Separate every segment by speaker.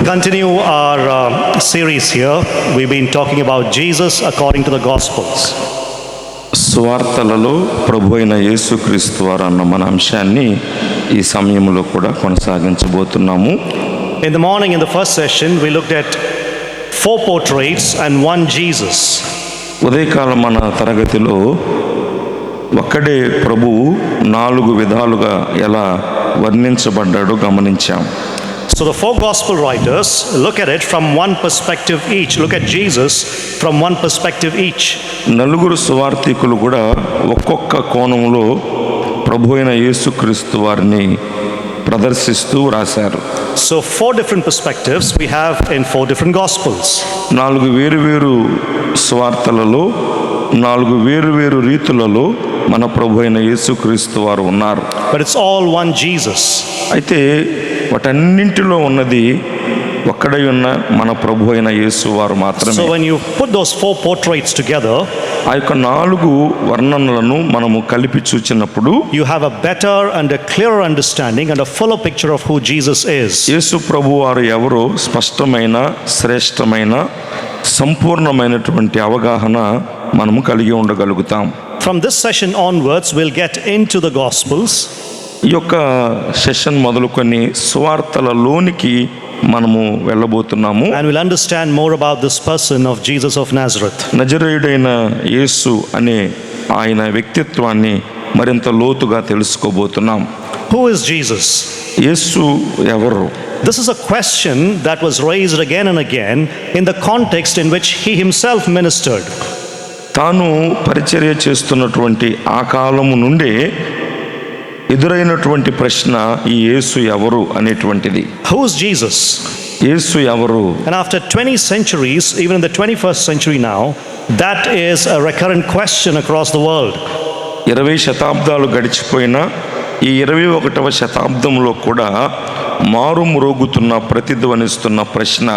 Speaker 1: continue our series here. We've been talking about Jesus according to the Gospels.
Speaker 2: స్వార్థలలో ప్రభు అయిన యేసుక్రీస్తు వారు అన్న మన అంశాన్ని ఈ సమయంలో కూడా కొనసాగించబోతున్నాము.
Speaker 1: In the morning, in the first session, we looked at 4 portraits and 1 Jesus.
Speaker 2: ఉదయకాలం మన తరగతిలో ఒక్కడే ప్రభువు 4 విధాలుగా ఎలా వర్ణించబడ్డాడో గమనించాం.
Speaker 1: So the 4 gospel writers look at it from one perspective each. Look at Jesus from one perspective each.
Speaker 2: నలుగురు సువార్థికులు కూడా ఒక్కొక్క కోణంలో ప్రభు అయిన యేసుక్రీస్తు వారిని ప్రదర్శిస్తూ రాశారు.
Speaker 1: So 4 different perspectives we have in 4 different gospels.
Speaker 2: 4 వేరు సువార్తలలో 4 వేరు రీతులలో మన ప్రభు అయిన యేసుక్రీస్తు వారు ఉన్నారు.
Speaker 1: But it's all one Jesus.
Speaker 2: అయితే వాటన్నింటిలో ఉన్నది ఒక్కడై ఉన్న మన ప్రభు అయిన యేసు వారు మాత్రమే.
Speaker 1: So when you put those 4 portraits together,
Speaker 2: ఆ యొక్క 4 వర్ణనలను మనము కలిపి చూచినప్పుడు
Speaker 1: you have a better and a clearer understanding and a fuller picture of who Jesus is.
Speaker 2: యేసు ప్రభు వారు ఎవరో స్పష్టమైన, శ్రేష్టమైన, సంపూర్ణమైనటువంటి అవగాహన మనము కలిగి ఉండగలుగుతాం.
Speaker 1: From this session onwards, we'll get into the Gospels.
Speaker 2: ఈ యొక్క సెషన్ మొదలుకొని సువార్తలలోనికి మనము వెళ్ళబోతున్నాము.
Speaker 1: And we'll understand more about this person of Jesus of Nazareth.
Speaker 2: నజరేయుడైన యేసు అనే ఆయన వ్యక్తిత్వాన్ని మరింత లోతుగా తెలుసుకోబోతున్నాం.
Speaker 1: Who is Jesus?
Speaker 2: యేసు ఎవరు?
Speaker 1: This is a question that was raised again and again in the context in which he himself ministered.
Speaker 2: తాను పరిచర్య చేస్తున్నటువంటి ఆ కాలము నుండే ఎదురైనటువంటి ప్రశ్న ఈ యేసు ఎవరు అనేటువంటిది.
Speaker 1: Who is Jesus?
Speaker 2: యేసు ఎవరు?
Speaker 1: And after 20 centuries, even in the 21st century now, that is a recurrent question across the world.
Speaker 2: 20 శతాబ్దాలు గడిచిపోయినా ఈ 21వ శతాబ్దంలో కూడా మారుమ్రోగుతున్న, ప్రతిధ్వనిస్తున్న ప్రశ్న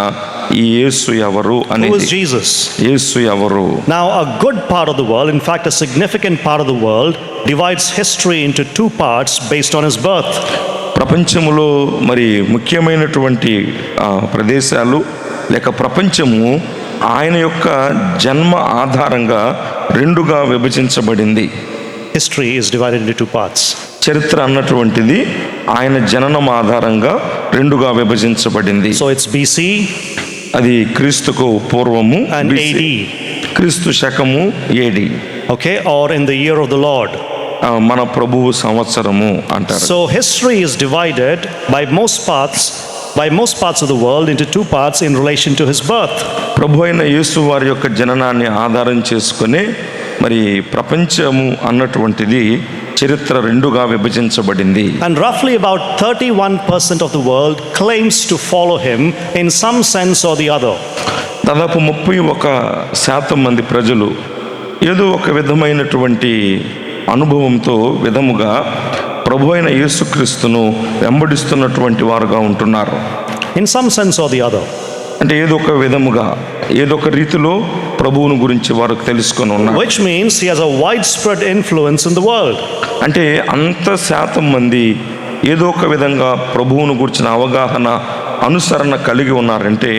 Speaker 2: ఈ యేసు ఎవరు అనేది.
Speaker 1: Who is Jesus?
Speaker 2: యేసు ఎవరు?
Speaker 1: Now a good part of the world, in fact a significant part of the world, divides history into 2 parts based on his birth.
Speaker 2: ప్రపంచంలో మరి ముఖ్యమైనటువంటి ప్రదేశాలు లేక ప్రపంచము ఆయన యొక్క జన్మ ఆధారంగా 2గా విభజించబడింది.
Speaker 1: History is divided into 2 parts.
Speaker 2: చరిత్ర అన్నటువంటిది ఆయన జననం ఆధారంగా 2గా విభజించబడింది.
Speaker 1: So it's BC,
Speaker 2: అది క్రీస్తుకు పూర్వము,
Speaker 1: and AD.
Speaker 2: క్రీస్తు శకము, AD.
Speaker 1: Okay, or in the year of the Lord.
Speaker 2: మన ప్రభువు సంవత్సరము అంటారు.
Speaker 1: So history is divided by most parts of the world into 2 parts in relation to his birth.
Speaker 2: ప్రభు అయిన యేసు వారి యొక్క జననాన్ని ఆధారం చేసుకుని మరి ప్రపంచము అన్నటువంటిది చరిత్ర 2గా విభజించబడింది.
Speaker 1: And roughly about 31% of the world claims to follow him in some sense or the other.
Speaker 2: దాదాపు 31% మంది ప్రజలు ఏదో ఒక విధమైనటువంటి అనుభవంతో విధముగా ప్రభు అయిన యేసుక్రీస్తును వెంబడిస్తున్నటువంటి వారుగా ఉంటున్నారు.
Speaker 1: In some sense or the other.
Speaker 2: అంటే ఏదో ఒక విధముగా, ఏదో ఒక రీతిలో ప్రభువును గురించి వారు తెలుసుకొని ఉన్నారు.
Speaker 1: Which means he has a widespread influence in the world.
Speaker 2: అంటే అంత శాతం మంది ఏదో ఒక విధంగా ప్రభువును గురించిన అవగాహన, అనుసరణ కలిగి ఉన్నారంటే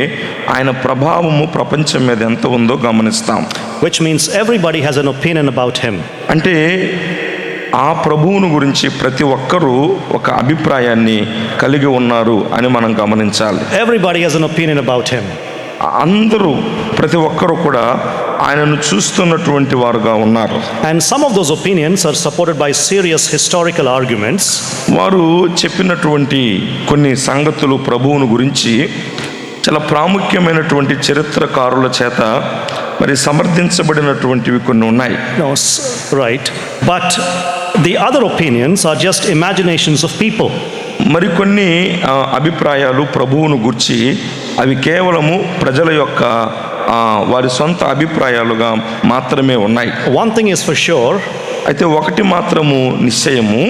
Speaker 2: ఆయన ప్రభావము ప్రపంచం మీద ఎంత ఉందో గమనిస్తాం.
Speaker 1: Which means everybody has an opinion about him.
Speaker 2: అంటే ఆ ప్రభువును గురించి ప్రతి ఒక్కరూ ఒక అభిప్రాయాన్ని కలిగి ఉన్నారు అని మనం గమనించాలి.
Speaker 1: Everybody has an opinion about him.
Speaker 2: అందరూ, ప్రతి ఒక్కరూ కూడా ఆయనను చూస్తున్నటువంటి వారుగా ఉన్నారు.
Speaker 1: And some of those opinions are supported by serious historical arguments.
Speaker 2: వారు చెప్పినటువంటి కొన్ని సంగతులు ప్రభువును గురించి చాలా ప్రాముఖ్యమైనటువంటి చరిత్రకారుల చేత మరి సమర్థించబడినటువంటివి కొన్ని ఉన్నాయి.
Speaker 1: No, right. But the other opinions are just imaginations of people.
Speaker 2: మరికొన్ని అభిప్రాయాలు ప్రభువును గురించి అవి కేవలము ప్రజల యొక్క వారి సొంత అభిప్రాయాలుగా మాత్రమే ఉన్నాయి.
Speaker 1: One thing is for sure.
Speaker 2: అయితే ఒకటి మాత్రము నిశ్చయము,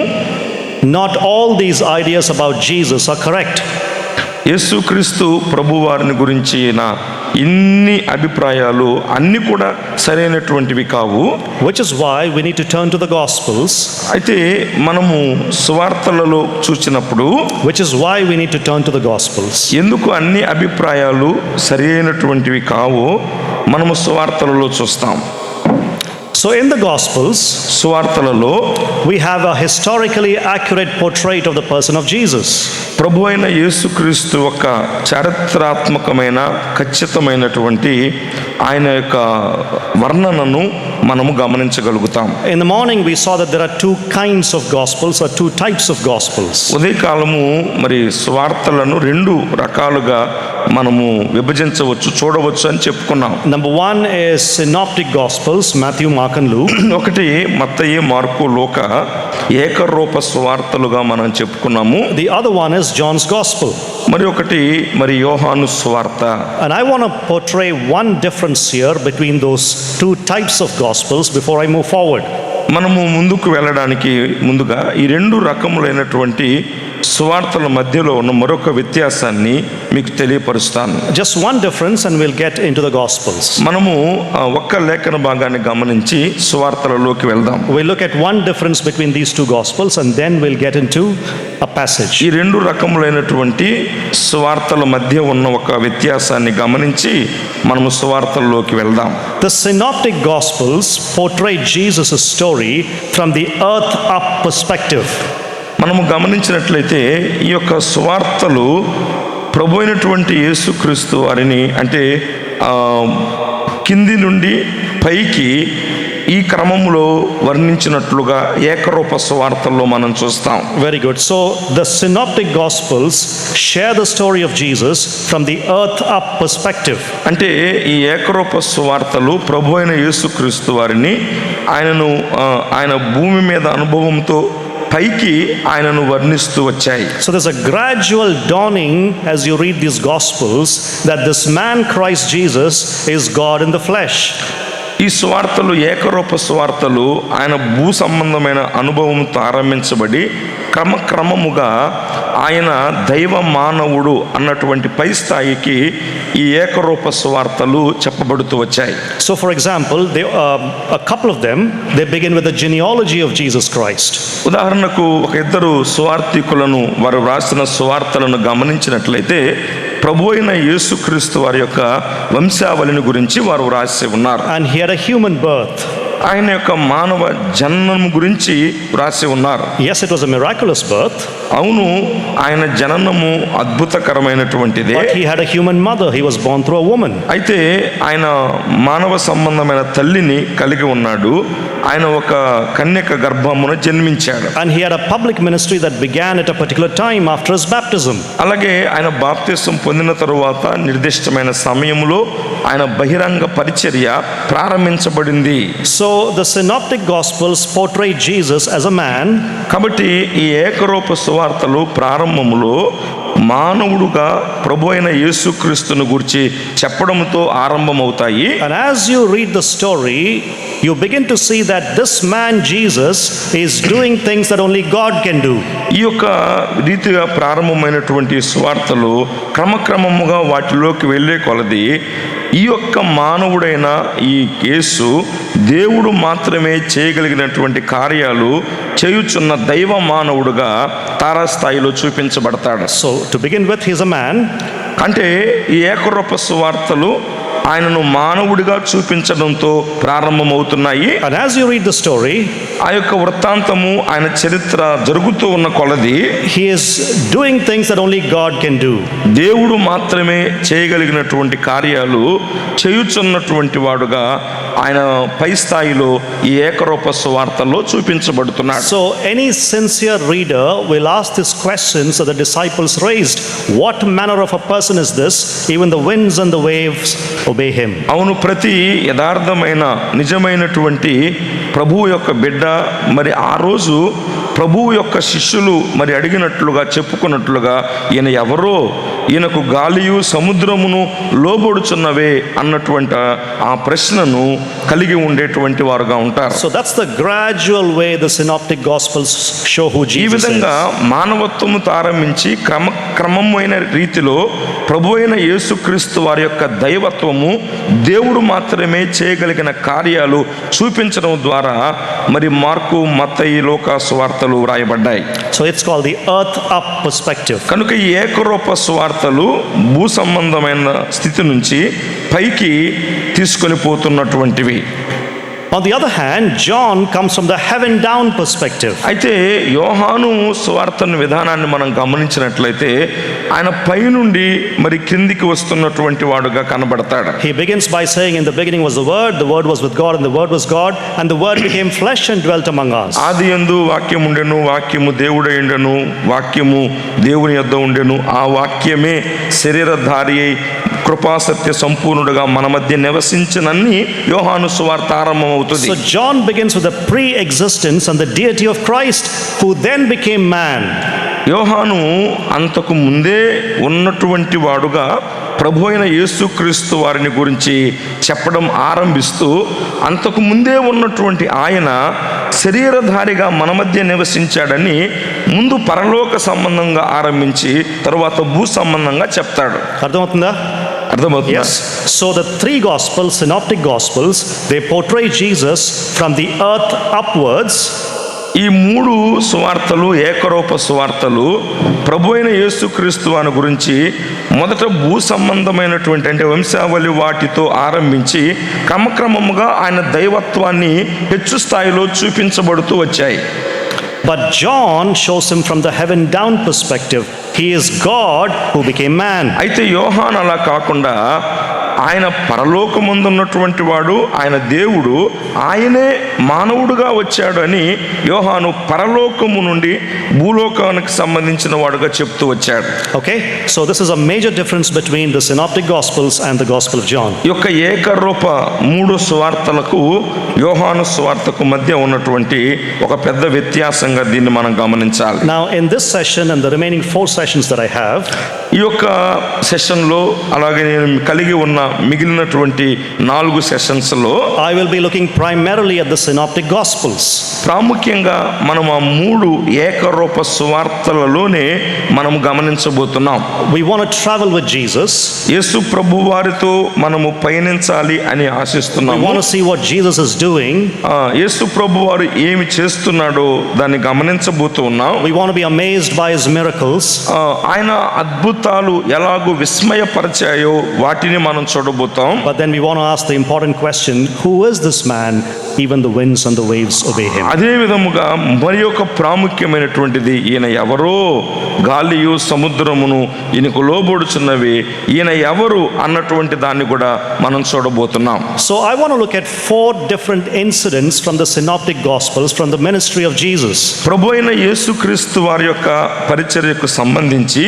Speaker 1: not all these ideas about Jesus are correct.
Speaker 2: యేసుక్రీస్తు ప్రభువారిని గురించిన ఇన్ని అభిప్రాయాలు అన్నీ కూడా సరైనటువంటివి కావు.
Speaker 1: which is why we need to turn to the Gospels,
Speaker 2: అయితే మనము సువార్తలలో చూసినప్పుడు
Speaker 1: which is why we need to turn to the Gospels.
Speaker 2: ఎందుకు అన్ని అభిప్రాయాలు సరైనటువంటివి కావో మనము సువార్తలలో చూస్తాం.
Speaker 1: So in the Gospels,
Speaker 2: సువార్తలలో
Speaker 1: we have a historically accurate portrait of the person of Jesus.
Speaker 2: ప్రభు అయిన యేసుక్రీస్తు ఒక చారిత్రాత్మకమైన ఖచ్చితమైనటువంటి ఆయన యొక్క వర్ణనను మనము గమనించగలుగుతాం.
Speaker 1: In the morning we saw that there are two kinds of Gospels, or two types of Gospels.
Speaker 2: ఉదయకాలము మరి సువార్తలను రెండు రకాలుగా మనము విభజించవచ్చు, చూడవచ్చు అని చెప్పుకున్నాం.
Speaker 1: Number one is synoptic Gospels, Matthew, Mark and Luke.
Speaker 2: ఒకటి మత్తయి, మార్కు, లూకా ఏకరూప సువార్తలుగా మనం చెప్పుకున్నాము.
Speaker 1: The other one is John's Gospel.
Speaker 2: మరి ఒకటి మరి యోహాను సువార్త.
Speaker 1: And I want to portray one difference here between those two types of Gospels before I move forward.
Speaker 2: మనము ముందుకు వెళ్ళడానికి ముందుగా ఈ రెండు రకములైనటువంటి సువార్తల మధ్యలో ఉన్న మరొక వ్యత్యాసాన్ని మీకు తెలియపరుస్తాను.
Speaker 1: Just one difference and we'll get into the Gospels.
Speaker 2: మనము ఒక్క లేఖన భాగాన్ని గమనించి సువార్తలలోకి వెళ్దాం.
Speaker 1: We'll look at one difference between these two Gospels and then we'll get into a passage.
Speaker 2: ఈ రెండు రకములైనటువంటి సువార్తల మధ్య ఉన్న ఒక వ్యత్యాసాన్ని గమనించి మనము సువార్తలలోకి వెళ్దాం.
Speaker 1: The synoptic Gospels portray Jesus' story from the earth up perspective.
Speaker 2: మనము గమనించినట్లయితే ఈ యొక్క సువార్తలు ప్రభు అయినటువంటి యేసుక్రీస్తు వారిని అంటే కింది నుండి పైకి ఈ క్రమంలో వర్ణించినట్లుగా ఏకరూప సువార్తల్లో మనం చూస్తాం.
Speaker 1: Very good. So the synoptic Gospels share the story of Jesus from the earth up perspective.
Speaker 2: అంటే ఈ ఏకరూప సువార్తలు ప్రభు అయిన యేసుక్రీస్తు వారిని ఆయన భూమి మీద అనుభవంతో పైకి ఆయనను వర్ణిస్తూ వచ్చాయి.
Speaker 1: So there's a gradual dawning as you read these Gospels that this man Christ Jesus is God in the flesh.
Speaker 2: ఈ సువార్తలు ఏకరూప సువార్తలు ఆయన భూ సంబంధమైన అనుభవంతో ఆరంభించబడి క్రమక్రమముగా ఆయన దైవ మానవుడు అన్నటువంటి పై స్థాయికి ఈ ఏకరూప సువార్తలు చెప్పబడుతూ వచ్చాయి.
Speaker 1: So for example, a couple of them, they begin with the genealogy of Jesus Christ.
Speaker 2: ఉదాహరణకు ఒక ఇద్దరు సువార్తికులను వారు వ్రాసిన సువార్తలను గమనించినట్లయితే ప్రభు అయిన యేసుక్రీస్తు వారి యొక్క వంశావళిని గురించి వారు వ్రాసి ఉన్నారు.
Speaker 1: And he had a human birth.
Speaker 2: ఆయన యొక్క మానవ జననం గురించి వ్రాసి ఉన్నారు.
Speaker 1: Yes, it was a miraculous birth.
Speaker 2: అవును, ఆయన జననము అద్భుతకరమైనటువంటిదే.
Speaker 1: But he had a human mother. He was born through a woman.
Speaker 2: అయితే ఆయన మానవ సంబంధమైన తల్లిని కలిగి ఉన్నాడు. ఆయన ఒక కన్యక గర్భమున జన్మించాడు.
Speaker 1: And he had a public ministry that began at a particular time after his baptism.
Speaker 2: అలాగే ఆయన బాప్తిసం పొందిన తరువాత నిర్దిష్టమైన సమయంలో ఆయన బహిరంగ పరిచర్య ప్రారంభించబడింది.
Speaker 1: So the synoptic Gospels portray Jesus as a man.
Speaker 2: కాబట్టి ఈ ఏకరూప సువార్తలు ప్రారంభములో మానవుడుగా ప్రభు అయిన యేసుక్రీస్తును గురించి చెప్పడంతో ఆరంభమవుతాయి.
Speaker 1: And as you read the story, you begin to see that this man Jesus is doing things that only God can do.
Speaker 2: ఈ యొక్క రీతిగా ప్రారంభమైనటువంటి సువార్తలు క్రమక్రమముగా వాటిలోకి వెళ్ళే కొలది ఈ యొక్క మానవుడైన ఈ యేసు దేవుడు మాత్రమే చేయగలిగినటువంటి కార్యాలు చేయుచున్న దైవ మానవుడుగా తారాస్థాయిలో చూపించబడతాడు.
Speaker 1: So to begin with, he is a man.
Speaker 2: అంటే ఈ ఏకరూప సువార్తలు ఆయనను మానవుడిగా చూపించడంతో ప్రారంభమవుతున్నాయి.
Speaker 1: And as you read the story,
Speaker 2: ఆ యొక్క వృత్తాంతము ఆయన చరిత్ర జరుగుతూ ఉన్న కొలది
Speaker 1: he is doing things that only God can do.
Speaker 2: దేవుడు మాత్రమే చేయగలిగినటువంటి కార్యాలు చేయుచున్నటువంటి వాడుగా ఆయన పై స్థాయిలో ఈ ఏకరూప సువార్తలో చూపించబడుతున్నాడు.
Speaker 1: So any sincere reader will ask these questions that the disciples raised. What manner of a person is this? Even the winds and the waves obey him.
Speaker 2: అవును, ప్రతి యథార్థమైన నిజమైనటువంటి ప్రభువు యొక్క బిడ్డ మరి ఆ రోజు ప్రభువు యొక్క శిష్యులు మరి అడిగినట్లుగా చెప్పుకున్నట్లుగా ఈయన ఎవరో, ఈయనకు గాలియు సముద్రమును లోబడుచున్నవే అన్నటువంటి ఆ ప్రశ్నను కలిగి ఉండేటువంటి వారుగా ఉంటారు.
Speaker 1: So that's the gradual way the synoptic gospels show who
Speaker 2: ఈ
Speaker 1: Jesus
Speaker 2: విధంగా
Speaker 1: is.
Speaker 2: మానవత్వము ప్రారంభించి క్రమమైన రీతిలో ప్రభు అయిన యేసుక్రీస్తు వారి యొక్క దైవత్వము, దేవుడు మాత్రమే చేయగలిగిన కార్యాలు చూపించడం ద్వారా మరి మార్కు, మత్తయి, లూకా సువార్తలు వ్రాయబడ్డాయి.
Speaker 1: So it's called the earth up perspective.
Speaker 2: కనుక ఈ ఏకరూప సువార్తలు భూ సంబంధమైన స్థితి నుంచి పైకి తీసుకొని పోతున్నటువంటివి.
Speaker 1: On the other hand, John comes from the heaven down perspective.
Speaker 2: అయితే యోహాను సువార్తన విధానాన్ని మనం గమనించినట్లయితే ఆయన పైనుండి మరి కిందికి వస్తున్నటువంటి వాడుగా కనబడతాడు.
Speaker 1: He begins by saying, in the beginning was the Word was with God, and the Word was God, and the Word became flesh and dwelt among us.
Speaker 2: ఆదియందు వాక్యం ఉండెను, వాక్యము దేవుడై ఉండెను, వాక్యము దేవుని యొద్ద ఉండెను, ఆ వాక్యమే శరీరధారి అయి కృపాసత్య సంపూర్ణుడుగా మన మధ్య నివసించినన్ని యోహాను సువార్త ఆరంభమవుతుంది.
Speaker 1: So John begins with the pre-existence and the deity of Christ, who then became man.
Speaker 2: యోహాను అంతకు ముందే ఉన్నటువంటి వాడుగా ప్రభు అయిన యేసుక్రీస్తు వారిని గురించి చెప్పడం ఆరంభిస్తూ, అంతకు ముందే ఉన్నటువంటి ఆయన శరీరధారిగా మన మధ్య నివసించాడని ముందు పరలోక సంబంధంగా ఆరంభించి తరువాత భూ సంబంధంగా చెప్తాడు.
Speaker 1: అర్థమవుతుందా? Yes. So the three gospels, synoptic gospels, they portray Jesus from the earth upwards.
Speaker 2: ఈ మూడు సువార్తలు, ఏకరూప సువార్తలు ప్రభు అయిన యేసుక్రీస్తు వారి గురించి మొదట భూ సంబంధమైనటువంటి అంటే వంశావళి వాటితో ఆరంభించి క్రమక్రమముగా ఆయన దైవత్వాన్ని హెచ్చు స్థాయిలో చూపించబడుతూ వచ్చాయి.
Speaker 1: But John shows him from the heaven down perspective. He is God who became man.
Speaker 2: అయితే యోహాను అలా కాకుండా ఆయన పరలోకమందున్నటువంటి వాడు, ఆయన దేవుడు, ఆయనే మానవుడుగా వచ్చాడు అని యోహాను పరలోకము నుండి భూలోకానికి సంబంధించిన వాడుగా చెప్తూ వచ్చాడు.
Speaker 1: Okay, so this is a major difference between the synoptic gospels and the gospel of John.
Speaker 2: ఈ యొక్క ఏకరూప మూడు సువార్తలకు యోహాను సువార్తకు మధ్య ఉన్నటువంటి ఒక పెద్ద వ్యత్యాసంగా దీన్ని మనం గమనించాలి.
Speaker 1: Now in this session and the remaining 4 sessions that I have,
Speaker 2: ఈ యొక్క సెషన్లో అలాగే నేను కలిగి ఉన్న మిగిలినటువంటి 4 సెషన్స్లో
Speaker 1: I will be looking primarily at the synoptic gospels.
Speaker 2: ప్రాముఖ్యంగా మనం ఆ 3 ఏకరూప సువార్తలలోనే మనం గమనించబోతున్నాం.
Speaker 1: We want to travel with Jesus.
Speaker 2: యేసు ప్రభు వారితో మనము పయనించాలి అని
Speaker 1: We
Speaker 2: ఆశిస్తున్నాము.
Speaker 1: want to see what Jesus is doing.
Speaker 2: యేసు ప్రభు వారు ఏమి చేస్తున్నాడో దాన్ని గమనించబోతూ ఉన్నాం.
Speaker 1: We want to be amazed by his miracles.
Speaker 2: ఆయన అద్భుతాలు ఎలాగూ విస్మయపరిచాయో వాటిని మనం చూడబోతాం.
Speaker 1: But then we want to ask the important question, who is this man? Even the winds and the waves obey him.
Speaker 2: అదే విధముగా మరి ఒక ప్రాముఖ్యమైనటువంటిది, ఈయన ఎవరో, గాలియు సముద్రమును ఈయనకు లోబడుచున్నవి, ఈయన ఎవరు అన్నటువంటి దాన్ని కూడా మనం చూడబోతున్నాం.
Speaker 1: So I want to look at 4 different incidents from the synoptic gospels from the ministry of Jesus.
Speaker 2: ప్రభు అయిన యేసుక్రీస్తు వారి యొక్క పరిచర్యకు సంబంధించి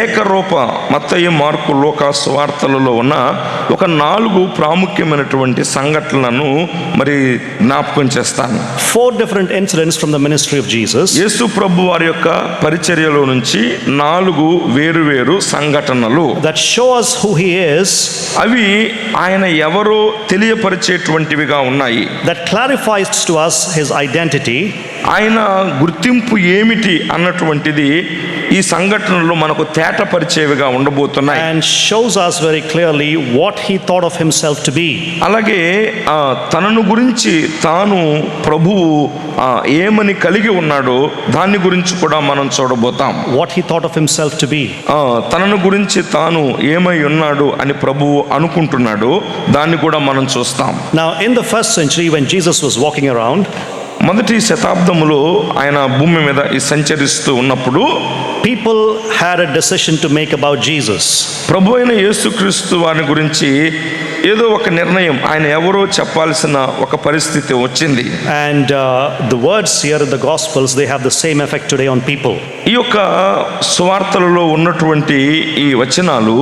Speaker 2: ఏకరూప మత్తయి, మార్కు, లూకా సువార్తలలో ఉన్న ఒక 4 ప్రాముఖ్యమైనటువంటి సంఘటనలను మరి జ్ఞాపకం చేస్తాను.
Speaker 1: 4 different incidents from the ministry of Jesus.
Speaker 2: యేసు ప్రభు వారి యొక్క పరిచర్యలో నుంచి 4 వేరు సంఘటనలు
Speaker 1: That show us who he is.
Speaker 2: అవి ఆయన ఎవరో తెలియపరిచేటువంటివిగా ఉన్నాయి.
Speaker 1: That clarifies to us his identity.
Speaker 2: ఆయన గుర్తింపు ఏమిటి అన్నటువంటిది ఈ సంఘటనలు మనకు తేటపరిచేవిగా ఉండబోతున్నాయి.
Speaker 1: And shows us very clearly what he thought of himself to be.
Speaker 2: అలాగే తనను గురించి తాను ప్రభువు ఏమని కలిగి ఉన్నాడో దాని గురించి కూడా మనం చూడబోతాం.
Speaker 1: What he thought of himself to be.
Speaker 2: తనను గురించి తాను ఏమై ఉన్నాడు అని ప్రభువు అనుకుంటున్నాడు, దాన్ని కూడా మనం చూస్తాం.
Speaker 1: Now in the first century when Jesus was walking around,
Speaker 2: మొదటి శతాబ్దములో ఆయన భూమి మీద సంచరిస్తూ ఉన్నప్పుడు
Speaker 1: people had a decision to make about Jesus.
Speaker 2: ప్రభు అయిన యేసుక్రీస్తు వారి గురించి ఏదో ఒక నిర్ణయం, ఆయన ఎవరో చెప్పాల్సిన ఒక పరిస్థితి వచ్చింది.
Speaker 1: And the words here in the gospels, they have the same effect today on people.
Speaker 2: ఈ యొక్క సువార్తలలో ఉన్నటువంటి ఈ వచనాలు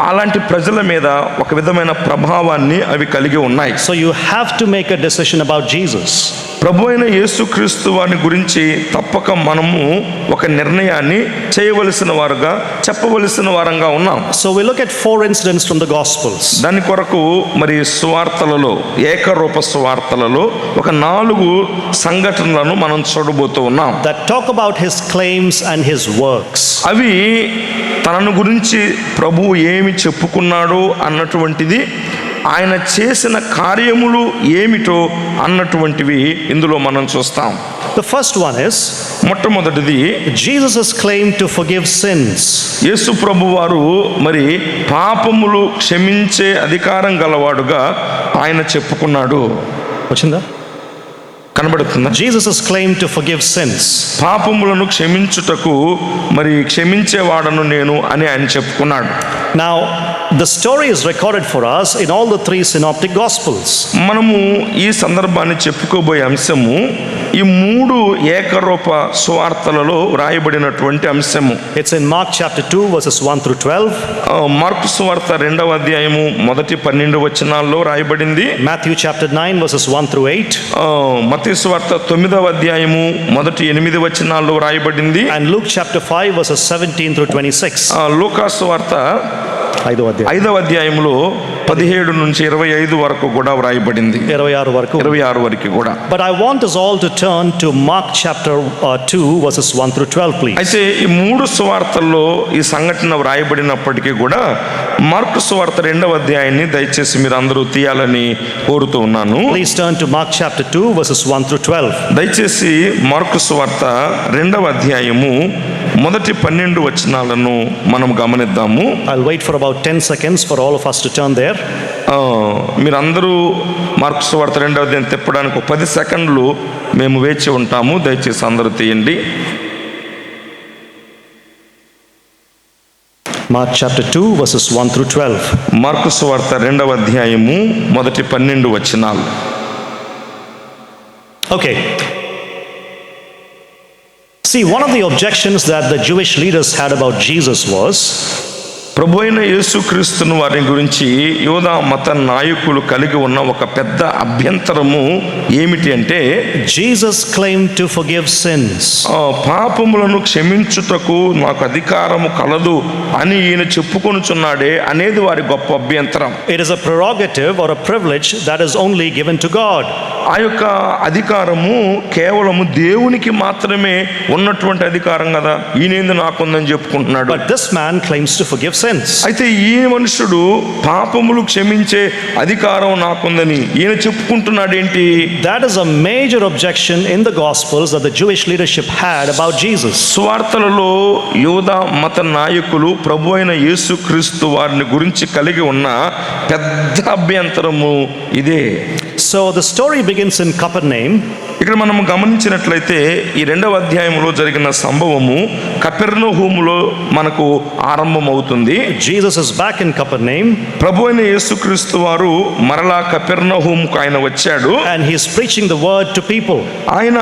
Speaker 2: అలాంటి ప్రజల మీద ఒక విధమైన ప్రభావాన్ని అవి కలిగి ఉన్నాయి.
Speaker 1: So you have to make a decision about Jesus.
Speaker 2: ప్రభు అయిన యేసుక్రీస్తు వారిని గురించి తప్పక మనము ఒక నిర్ణయాన్ని చేయవలసిన వారుగా చెప్పవలసిన వారంగా ఉన్నాం.
Speaker 1: So we look at 4 incidents from the Gospels
Speaker 2: దాని కొరకు మరి సువార్తలలో, ఏకరూప సువార్తలలో ఒక 4 సంఘటనలను మనం చూడబోతూ ఉన్నాం.
Speaker 1: that talk about his claims and his works.
Speaker 2: అవి తనను గురించి ప్రభువు ఏమి చెప్పుకున్నాడో అన్నటువంటిది, ఆయన చేసిన కార్యములు ఏమిటో అన్నటువంటివి ఇందులో మనం చూస్తాం.
Speaker 1: The first one is
Speaker 2: మొట్టమొదటిది,
Speaker 1: Jesus' claim to forgive sins.
Speaker 2: యేసు ప్రభు వారు మరి పాపములు క్షమించే అధికారం గలవాడుగా ఆయన చెప్పుకున్నాడు.
Speaker 1: వచ్చిందా?
Speaker 2: కనబడుతుందా?
Speaker 1: Jesus' claim to forgive sins.
Speaker 2: పాపములను క్షమించుటకు మరి క్షమించేవాడను నేను అని ఆయన చెప్పుకున్నాడు.
Speaker 1: Now, the story is recorded for us in all the 3 synoptic gospels.
Speaker 2: మనము ఈ సందర్భాన్ని చెప్పుకోబోయే అంశము ఈ 3 ఏకరూప సువార్తలలో రాయబడినటువంటి అంశము.
Speaker 1: It's in Mark chapter 2 verses 1 through 12.
Speaker 2: Mark సువార్త 2వ అధ్యాయము మొదటి 12 వచనాల్లో రాయబడింది.
Speaker 1: Matthew chapter 9 verses 1 through 8.
Speaker 2: మత్తయి సువార్త 9వ అధ్యాయము మొదటి 8 వచనాల్లో రాయబడింది.
Speaker 1: And Luke chapter 5 verses 17 through 26.
Speaker 2: లూకా సువార్త
Speaker 1: 5వ అధ్యాయం
Speaker 2: 5వ అధ్యాయంలో 17 నుంచి 25 వరకు కూడా వ్రాయబడింది.
Speaker 1: 26 వరకు.
Speaker 2: 26 వరకు కూడా.
Speaker 1: But I want us all to turn to Mark chapter 2 verses 1 through 12 please.
Speaker 2: అయితే ఈ 3 సువార్తల్లో ఈ సంఘటన వ్రాయబడినప్పటికీ కూడా మార్కు సువార్త 2వ అధ్యాయాన్ని దయచేసి మీరు అందరూ తీయాలని కోరుతూ ఉన్నాను.
Speaker 1: Please turn to Mark chapter 2 verses 1 through 12.
Speaker 2: దయచేసి మార్కు సువార్త 2వ అధ్యాయము మొదటి 12 వచనాలను మనం గమనిద్దాము.
Speaker 1: I'll wait for about 10 seconds for all of us to turn there.
Speaker 2: మీరందరూ మార్కు సువార్త 2వ అధ్యాయం తిప్పడానికి 10 సెకండ్లు మేము వేచి ఉంటాము. దయచేసి అందరూ తీయండి.
Speaker 1: Mark chapter 2 verses 1 through 12.
Speaker 2: Mark సువార్త 2వ అధ్యాయము మొదటి 12 వచనాలు.
Speaker 1: Okay. See, one of the objections that the Jewish leaders had about Jesus was
Speaker 2: ప్రభు అయిన యేసుక్రీస్తును వారి గురించి యూదా మత నాయకులు కలిగి ఉన్న ఒక పెద్ద అభ్యంతరము ఏమిటి అంటే,
Speaker 1: Jesus claimed to forgive sins.
Speaker 2: పాపములను క్షమించుటకు నాకు అధికారము కలదు అని ఈయన చెప్పుకొనుచున్నాడే అనేది వారి గొప్ప అభ్యంతరం.
Speaker 1: It is a prerogative or a privilege that is only given to God.
Speaker 2: ఆ యొక్క అధికారము కేవలము దేవునికి మాత్రమే ఉన్నటువంటి అధికారం కదా, ఈయనేందు నాకుందని చెప్పుకుంటున్నాడు.
Speaker 1: But this man claims to forgive sins.
Speaker 2: అయితే ఈ మనుషుడు పాపములు క్షమించే అధికారం నాకుందని ఈయన చెప్పుకుంటున్నాడు ఏంటి?
Speaker 1: That is a major objection in the Gospels that the Jewish leadership had about Jesus.
Speaker 2: సువార్తలలో యూదా మత నాయకులు ప్రభు అయిన యేసుక్రీస్తు వారిని గురించి కలిగి ఉన్న పెద్ద అభ్యంతరము ఇదే.
Speaker 1: So the story begins in Capernaum.
Speaker 2: ఇక్కడ మనం గమనించినట్లయితే ఈ 2వ అధ్యాయంలో జరిగిన సంభవము కపెర్నహూములో మనకు ఆరంభమవుతుంది.
Speaker 1: Jesus is back in Capernaum.
Speaker 2: ప్రభు అయిన యేసుక్రీస్తు వారు మరలా కపెర్నహూముకు ఆయన వచ్చాడు.
Speaker 1: And he is preaching the word to people.
Speaker 2: ఆయన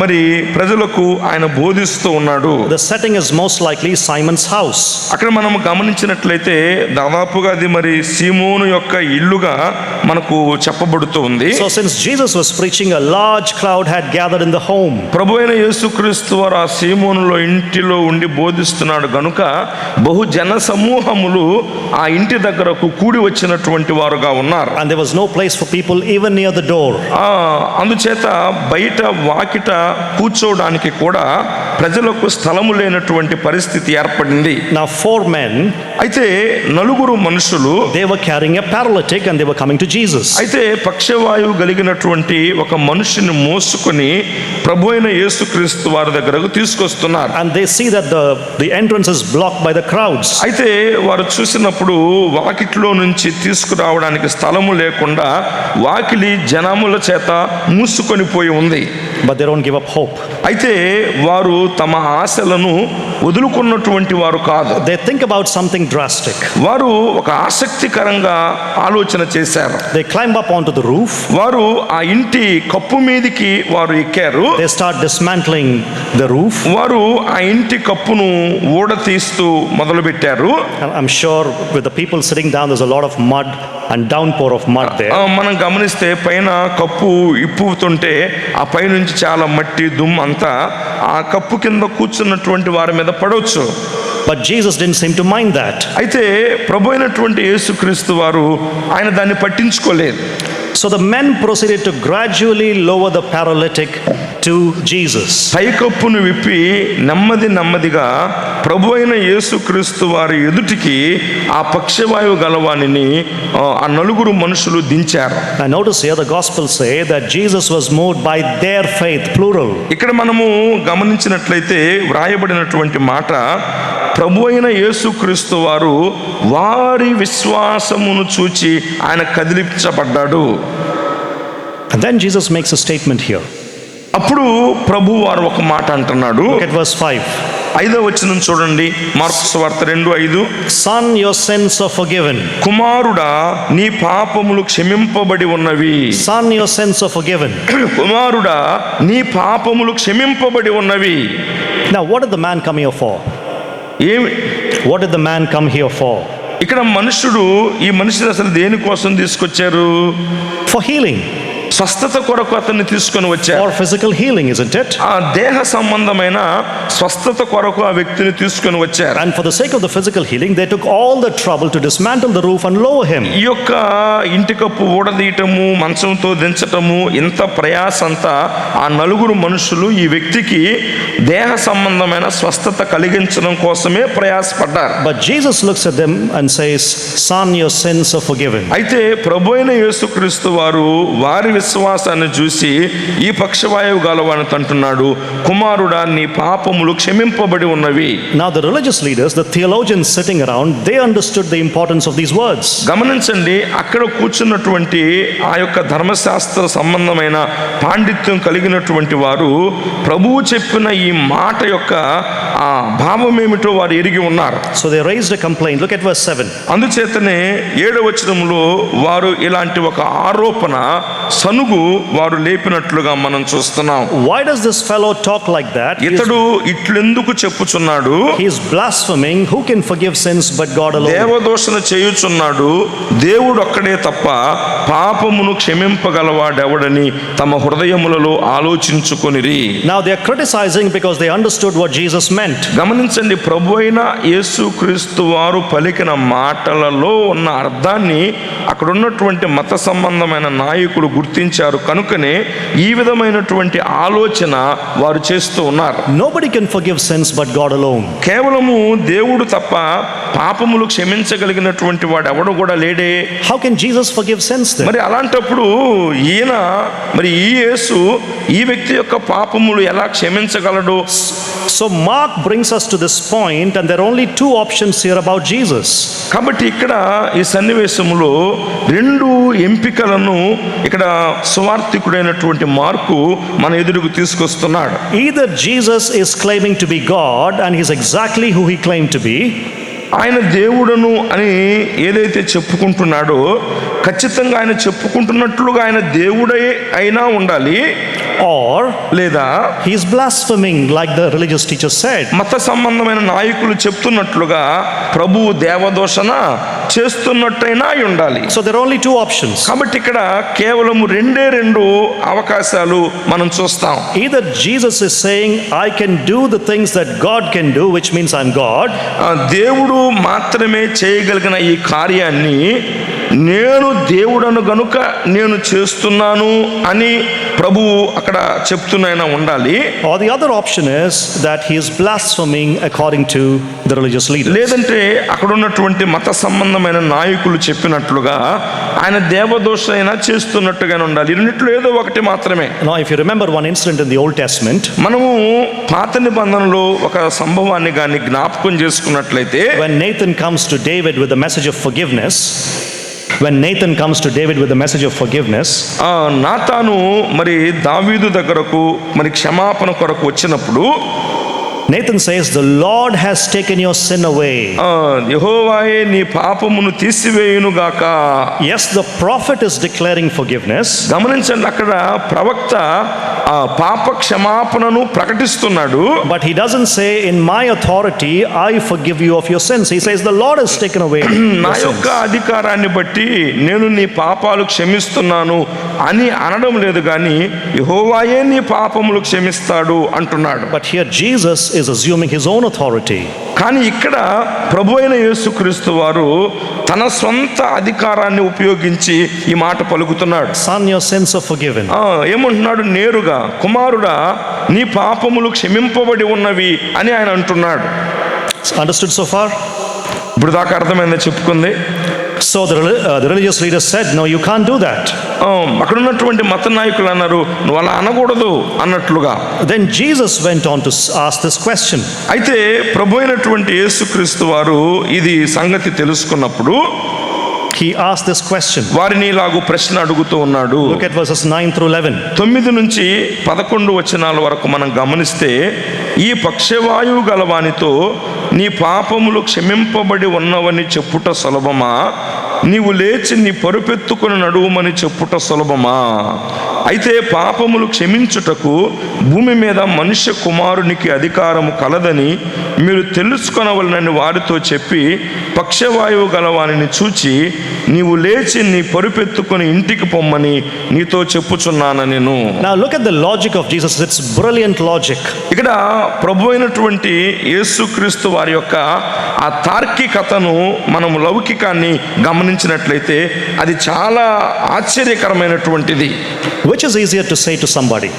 Speaker 2: మరి ప్రజలకు ఆయన బోధిస్తూ ఉన్నాడు.
Speaker 1: The setting is most likely Simon's house.
Speaker 2: అక్కడ మనం గమనించినట్లయితే దాదాపుగా అది మరి సీమోను యొక్క ఇల్లుగా మనకు చెప్పబడుతూ ఉంది.
Speaker 1: So since Jesus was preaching, a large crowd had gathered in the home.
Speaker 2: ప్రభు అయిన యేసుక్రీస్తు వారు ఆ సీమోనులో ఇంటిలో ఉండి బోధిస్తున్నాడు గనుక బహు జన సమూహములు ఆ ఇంటి దగ్గరకు కూడి వచ్చినటువంటి వారుగా ఉన్నారు.
Speaker 1: And there was no place for people even near the door.
Speaker 2: అందుచేత బయట వాకిట కూర్చోవడానికి కూడా ప్రజలకు స్థలము లేనటువంటి పరిస్థితి ఏర్పడింది.
Speaker 1: Now 4 men,
Speaker 2: అయితే 4 మనుషులు,
Speaker 1: they were carrying a paralytic and they were coming to Jesus.
Speaker 2: అయితే పక్షవాయువు కలిగినటువంటి ఒక మనుషుని మోసుకొని ప్రభు అయిన యేసుక్రీస్తు వారి దగ్గరకు తీసుకొస్తున్నారు.
Speaker 1: And they see that the entrance is blocked by the crowds.
Speaker 2: అయితే వారు చూసినప్పుడు వాకిట్లో నుంచి తీసుకురావడానికి స్థలము లేకుండా వాకిలి జనముల చేత మూసుకొని పోయి ఉంది.
Speaker 1: But they don't give up hope.
Speaker 2: అయితే వారు తమ ఆశలను వదులుకున్నటువంటి వారు కాదు.
Speaker 1: They think about something drastic.
Speaker 2: వారు ఒక ఆసక్తికరంగా ఆలోచన చేశారు.
Speaker 1: They climb up onto the roof.
Speaker 2: వారు ఆ ఇంటి కప్పు మీదికి ఇంటికి వారు ఎక్కారు.
Speaker 1: they start dismantling the roof.
Speaker 2: వారు ఆ ఇంటి కప్పును ఊడతీస్తూ మొదలుపెట్టారు.
Speaker 1: And I'm sure with the people sitting down, there's a lot of mud and downpour of mud there.
Speaker 2: మనం గమనిస్తే పైన కప్పు ఇప్పుతుంటే ఆ పై నుంచి చాలా మట్టి దుమ్ము అంతా ఆ కప్పు కింద కూర్చున్నటువంటి వారి మీద పడవచ్చు.
Speaker 1: But Jesus didn't seem to mind that.
Speaker 2: అయితే ప్రభు అయినటువంటి యేసుక్రీస్తు వారు ఆయన దాన్ని పట్టించుకోలేదు.
Speaker 1: So the men proceeded to gradually lower the paralytic to Jesus.
Speaker 2: పైకప్పును విప్పి నెమ్మదిగా ప్రభు అయిన యేసుక్రీస్తు వారి ఎదుటికి ఆ పక్షవాయువు గలవానిని ఆ నలుగురు మనుషులు దించారు.
Speaker 1: And notice here the Gospels say that Jesus was moved by their faith, plural.
Speaker 2: ఇక్కడ మనము గమనించినట్లయితే వ్రాయబడినటువంటి మాట, ప్రభు అయిన యేసుక్రీస్తు వారు వారి విశ్వాసమును చూచి ఆయన కదిలించబడ్డాడు.
Speaker 1: And then Jesus makes a statement here.
Speaker 2: అప్పుడు ప్రభు వారు ఒక మాట అంటున్నాడు.
Speaker 1: Look at verse 5.
Speaker 2: 5వ వచనం చూడండి, మార్కు సువార్త 2:5.
Speaker 1: Son, your sins are forgiven.
Speaker 2: కుమారుడా నీ పాపములు క్షమింపబడి ఉన్నవి.
Speaker 1: Son, your sins are forgiven.
Speaker 2: కుమారుడా నీ పాపములు క్షమింపబడి ఉన్నవి.
Speaker 1: Now what did the man come here for?
Speaker 2: ఏమి
Speaker 1: What did the man come here for?
Speaker 2: ఇక్కడ ఈ మనుషుడు అసలు దేనికోసం తీసుకొచ్చారు?
Speaker 1: For healing.
Speaker 2: స్వస్థత కొరకు అతన్ని తీసుకొని వచ్చారు.
Speaker 1: For physical healing, isn't it?
Speaker 2: ఆ దేహ సంబంధమైన స్వస్థత కొరకు ఆ వ్యక్తిని తీసుకొని వచ్చారు.
Speaker 1: And for the sake of the physical healing, they took all the trouble to dismantle the roof and lower him.
Speaker 2: ఈ యొక్క ఇంటి కప్పు ఊడదీయటము, మంచంతో దించటము, ఇంత ప్రయాస అంతా ఆ నలుగురు మనుషులు ఈ వ్యక్తికి దేహ సంబంధమైన స్వస్థత కలిగించడం కోసమే ప్రయాసపడ్డారు.
Speaker 1: But Jesus looks at them and says, Son, your sins are forgiven.
Speaker 2: అయితే ప్రభు అయిన యేసుక్రీస్తు వారు వారి విశ్వాసాన్ని చూసి ఈ పక్షవాయువు గలవాని అంటున్నాడు, కుమారుడా నీ పాపములు క్షమింపబడి ఉన్నవి.
Speaker 1: Now the religious leaders, the theologians sitting around, they understood the importance of these words.
Speaker 2: గమనించండి, అక్కడ కూర్చున్నటువంటి ఆ యొక్క ధర్మశాస్త్ర సంబంధమైన పాండిత్యం కలిగినటువంటి వారు ప్రభువు చెప్పిన ఈ మాట యొక్క ఆ భావం ఏమిటో వారు ఎరిగి ఉన్నారు.
Speaker 1: So they raised a complaint. Look at verse 7.
Speaker 2: అందుచేతనే 7వ వచనంలో వారు ఇలాంటి ఒక ఆరోపణ సనుగు వారు లేపినట్లుగా మనం చూస్తున్నాం.
Speaker 1: Why does this fellow talk like that?
Speaker 2: ఇతడు ఇట్లెందుకు చెప్పుచున్నాడు?
Speaker 1: He is blaspheming. Who can forgive sins but God alone?
Speaker 2: దేవదోషణ చేయుచున్నాడు, దేవుడు ఒక్కడే తప్ప పాపమును క్షమింపగలవాడెవడని తమ హృదయములలో ఆలోచించుకొనిరి.
Speaker 1: Now they are criticizing because they understood what Jesus meant.
Speaker 2: గమనించండి, ప్రభు అయిన యేసుక్రీస్తు వారు పలికిన మాటలలో ఉన్న అర్థాన్ని అక్కడ ఉన్నటువంటి మత సంబంధమైన నాయకులు గుర్తించారు కనుకనే ఈ విధమైనటువంటి ఆలోచన వారు చేస్తూ ఉన్నారు.
Speaker 1: Nobody can forgive sins but God alone.
Speaker 2: కేవలము దేవుడు తప్ప పాపములు క్షమించగలిగినటువంటి వాడు ఎవడు కూడా లేడే.
Speaker 1: How can Jesus forgive sins then?
Speaker 2: మరి అలాంటప్పుడు ఈ యేసు ఈ వ్యక్తి యొక్క పాపములు ఎలా క్షమించగలడు?
Speaker 1: So Mark brings us to this point, and there are only two options here about Jesus.
Speaker 2: కాబట్టి ఇక్కడ ఈ సన్నివేశములో 2 ఎంపికలను ఇక్కడ సువార్తికుడైనటువంటి మార్కు మన ఎదురుకు తీసుకొస్తున్నాడు.
Speaker 1: Either Jesus is claiming to be God and he's exactly who he claimed to be.
Speaker 2: ఆయన దేవుడను అని ఏదైతే చెప్పుకుంటున్నాడో ఖచ్చితంగా ఆయన చెప్పుకుంటున్నట్లుగా ఆయన దేవుడే అయినా ఉండాలి.
Speaker 1: Or
Speaker 2: లేదా
Speaker 1: he is blaspheming like the religious teachers said.
Speaker 2: మత సంబంధమైన నాయకులు చెప్తున్నట్లుగా ప్రభువు దేవదోషణ చేస్తున్నట్టయినా అయి ఉండాలి.
Speaker 1: So there are only two options.
Speaker 2: కాబట్టి ఇక్కడ కేవలం 2 అవకాశాలు మనం చూస్తాం.
Speaker 1: Either Jesus is saying I can do the things that God can do, which means I'm God.
Speaker 2: దేవుడు మాత్రమే చేయగలిగిన ఈ కార్యాన్ని నేను దేవుడను గనుక నేను చేస్తున్నాను అని ప్రభువు అక్కడ చెప్తున్నా ఉండాలి.
Speaker 1: Or the other option is that he is blaspheming according to the religious leaders.
Speaker 2: లేదంటే అక్కడ ఉన్నటువంటి మత సంబంధమైన నాయకులు చెప్పినట్లుగా ఆయన దేవదోషైనా చేస్తున్నట్టుగానే ఉండాలి. రెండిట్లో ఏదో ఒకటి మాత్రమే.
Speaker 1: Now if you remember one incident in the Old Testament,
Speaker 2: మనము పాత నిబంధనలో ఒక సంభవాన్ని గాని జ్ఞాపకం చేసుకున్నట్లయితే,
Speaker 1: when Nathan comes to David with the message of forgiveness,
Speaker 2: నాతాను దావీదు దగ్గరకు క్షమాపణ కొరకు వచ్చినప్పుడు
Speaker 1: Nathan says, the Lord has taken your sin away.
Speaker 2: యెహోవాయే నీ పాపమును తీసివేయునుగాక.
Speaker 1: Yes, the prophet is declaring forgiveness.
Speaker 2: గమనించండి, అక్కడ ప్రవక్త ఆ పాప క్షమాపణను ప్రకటిస్తున్నాడు.
Speaker 1: But he doesn't say, in my authority, I forgive you of your sins. He says, the Lord has taken away
Speaker 2: నా
Speaker 1: your
Speaker 2: యొక్క
Speaker 1: sins.
Speaker 2: అధికారాన్ని బట్టి నేను నీ పాపాలు క్షమిస్తున్నాను అని అనడం లేదు, కానీ యెహోవాయే నీ పాపములు క్షమిస్తాడు అంటున్నాడు.
Speaker 1: But here Jesus is assuming his own authority.
Speaker 2: కానీ ఇక్కడ ప్రభు అయిన యేసుక్రీస్తు వారు తన సొంత అధికారాన్ని ఉపయోగించి ఈ మాట పలుకుతున్నాడు.
Speaker 1: Son, your sins are forgiven.
Speaker 2: ఏమంటున్నాడు? నేరుగా, కుమారుడా నీ పాపములు క్షమింపబడి ఉన్నవి అని ఆయన అంటున్నాడు.
Speaker 1: Understood so far?
Speaker 2: ఇప్పుడు దాకా అర్థమైందో చెప్పుకుంది.
Speaker 1: So the religious leaders said, no, you can't do that.
Speaker 2: అక్కడ ఉన్నటువంటి మత నాయకులు అన్నారు, నువ్వు అలా అనకూడదు అన్నట్లుగా.
Speaker 1: Then Jesus went on to ask this question.
Speaker 2: అయితే ప్రభు అయినటువంటి యేసుక్రీస్తు వారు ఇది సంగతి తెలుసుకున్నప్పుడు
Speaker 1: He asked this question.
Speaker 2: వారిని ఇలాగూ ప్రశ్న అడుగుతూ ఉన్నాడు.
Speaker 1: Look at verses 9 through 11.
Speaker 2: 9 నుంచి 11 వచనాల వరకు మనం గమనిస్తే, ఈ పక్షవాయువు గలవానితో నీ పాపములు క్షమింపబడి ఉన్నవని చెప్పుట సులభమా, నీవు లేచి నీ పరుపెత్తుకుని నడువుమని చెప్పుట సులభమా? అయితే పాపములు క్షమించుటకు భూమి మీద మనుష్య కుమారునికి అధికారము కలదని మీరు తెలుసుకొనవలనని వారితో చెప్పి, పక్షవాయువు గలవానిని చూచి నీవు లేచి నీ పరుపెత్తుకుని ఇంటికి పొమ్మని నీతో చెప్పుచున్నాను నేను.
Speaker 1: Now look at the logic of Jesus. It's brilliant logic.
Speaker 2: ఇక్కడ ప్రభు అయినటువంటి యేసుక్రీస్తు వారి యొక్క ఆ తార్కికతను మనం లౌకికాన్ని గమనించినట్లయితే అది చాలా ఆశ్చర్యకరమైనటువంటిది.
Speaker 1: Which is easier to say to somebody?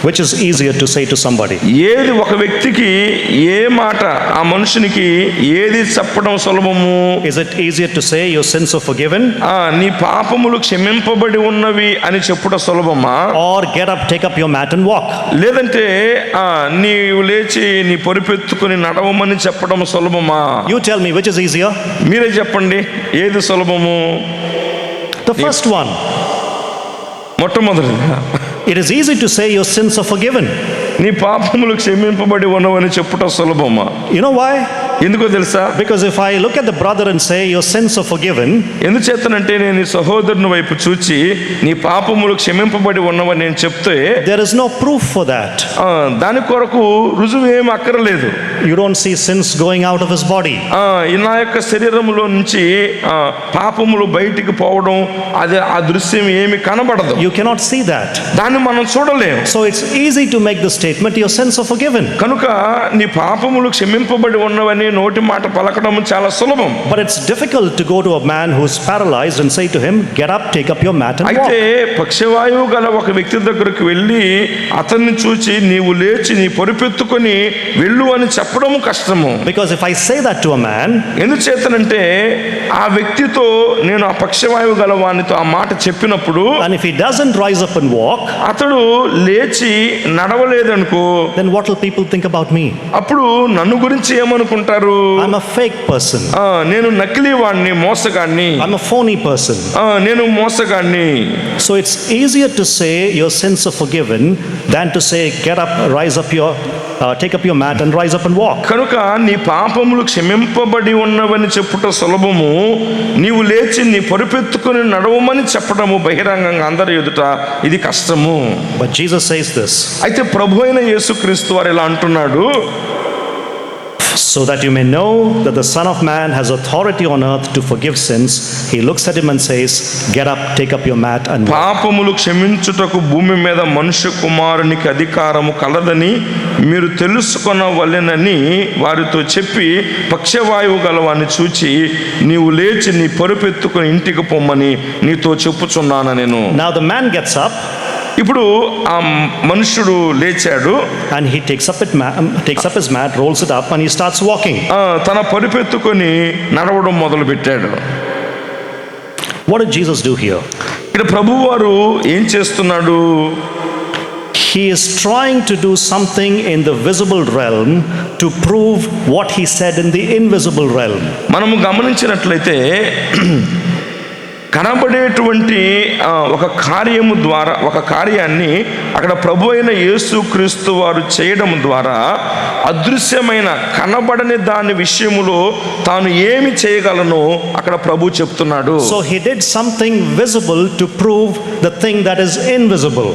Speaker 1: Which is easier to say to somebody?
Speaker 2: ఏది ఒక వ్యక్తికి, ఏ మాట ఆ మనుషునికి ఏది చెప్పడం సులభము?
Speaker 1: Is it easier to say your sins are forgiven?
Speaker 2: నీ పాపములు క్షమింపబడి ఉన్నవి అని చెప్పుట సులభమా?
Speaker 1: Or get up, take up your mat and walk?
Speaker 2: లేదంటే నీవు లేచి నీ పొరిపెత్తుకుని నడవమని చెప్పడం సులభమా?
Speaker 1: You tell me, which is easier?
Speaker 2: మీరే చెప్పండి, ఏది సులభము?
Speaker 1: The first one.
Speaker 2: మొట్టమొదటిగా,
Speaker 1: It is easy to say your sins are forgiven.
Speaker 2: నీ పాపములు క్షమింపబడి ఉన్నవని చెప్పుట సులభమా?
Speaker 1: You know why?
Speaker 2: ఎందుకో తెలుసా?
Speaker 1: Because if I look at the brother and say your sins are forgiven,
Speaker 2: ఎందుచేతనంటే నేను ఈ సహోదరుని వైపు చూచి నీ పాపములు క్షమింపబడి ఉన్నవని నేను చెప్తే
Speaker 1: there is no proof for that.
Speaker 2: దాని కొరకు రుజువు ఏమి అక్కర్లేదు.
Speaker 1: You don't see sins going out of his body.
Speaker 2: నా యొక్క శరీరంలో నుంచి పాపములు బయటికి పోవడం, అది ఆ దృశ్యం ఏమి కనబడదు.
Speaker 1: You cannot see that.
Speaker 2: దాన్ని మనం చూడలేము.
Speaker 1: So it's easy to make the statement your sins are forgiven.
Speaker 2: కనుక నీ పాపములు క్షమింపబడి ఉన్నవని నోటి మాట పలకడం చాలా సులభం.
Speaker 1: But it's difficult to go to a man who's paralyzed and say to him, get up, take up your mat and walk.
Speaker 2: అయితే పక్షవాయువు గల ఒక వ్యక్తి దగ్గరకు వెళ్ళి అతన్ని చూచి నీవు లేచి నీ పొరిపెత్తుకొని వెళ్ళు అని చెప్పడం కష్టము.
Speaker 1: Because if I say that to a man,
Speaker 2: ఎందుచేతనంటే ఆ వ్యక్తితో నేను ఆ పక్షవాయువు గల వానితో ఆ మాట చెప్పినప్పుడు,
Speaker 1: and if he doesn't rise up and walk,
Speaker 2: అతడు లేచి నడవలేదనుకో,
Speaker 1: then what will people think about me?
Speaker 2: అప్పుడు నన్ను గురించి ఏమనుకుంటారు?
Speaker 1: I'm a fake person.
Speaker 2: నేను నకిలీ వాడిని, మోసగాడిని.
Speaker 1: I'm a phony person.
Speaker 2: నేను మోసగాడిని.
Speaker 1: So it's easier to say your sins are forgiven than to say get up, rise up your take up your mat and rise up and walk.
Speaker 2: కనుక నీ పాపములు క్షమింపబడి ఉన్నవని చెప్పుట సులభము, నీవు లేచి నీ పరుపెత్తుకుని నడవమని చెప్పడము బహిరంగంగా అందరి ఎదుట ఇది కష్టము.
Speaker 1: But Jesus says this.
Speaker 2: అయితే ప్రభు అయిన యేసుక్రీస్తు వారు ఇలా అంటున్నాడు,
Speaker 1: so that you may know that the Son of Man has authority on earth to forgive sins. He looks at him and says, get up, take up your mat and walk.
Speaker 2: పాపములు క్షమించుటకు భూమి మీద మనుష్య కుమారునికి అధికారము కలదని మీరు తెలుసుకొనవలెనని వారితో చెప్పి, పక్షవాయువు గలవాన్ని చూచి నీవు లేచి నీ పరుపెత్తుకుని ఇంటికి పొమ్మని నీతో చెప్పుచున్నాను నేను.
Speaker 1: Now the man gets up.
Speaker 2: ఇప్పుడు ఆ మనుషుడు లేచాడు,
Speaker 1: and he takes up his mat, rolls it up, and he starts walking.
Speaker 2: తన పరుపెత్తుకొని నడవడం మొదలు పెట్టాడు.
Speaker 1: What did Jesus do here?
Speaker 2: ఇక్కడ ప్రభువారు ఏం చేస్తున్నాడు?
Speaker 1: He is trying to do something in the visible realm to prove what he said in the invisible realm.
Speaker 2: మనము గమనించినట్లయితే కనబడేటువంటి ఒక కార్యము ద్వారా, ఒక కార్యాన్ని అక్కడ ప్రభు అయిన యేసుక్రీస్తు వారు చేయడం ద్వారా అదృశ్యమైన కనబడని దాని విషయములో తాను ఏమి చేయగలనో అక్కడ ప్రభు చెప్తున్నాడు.
Speaker 1: So he did something visible to prove the thing that is invisible.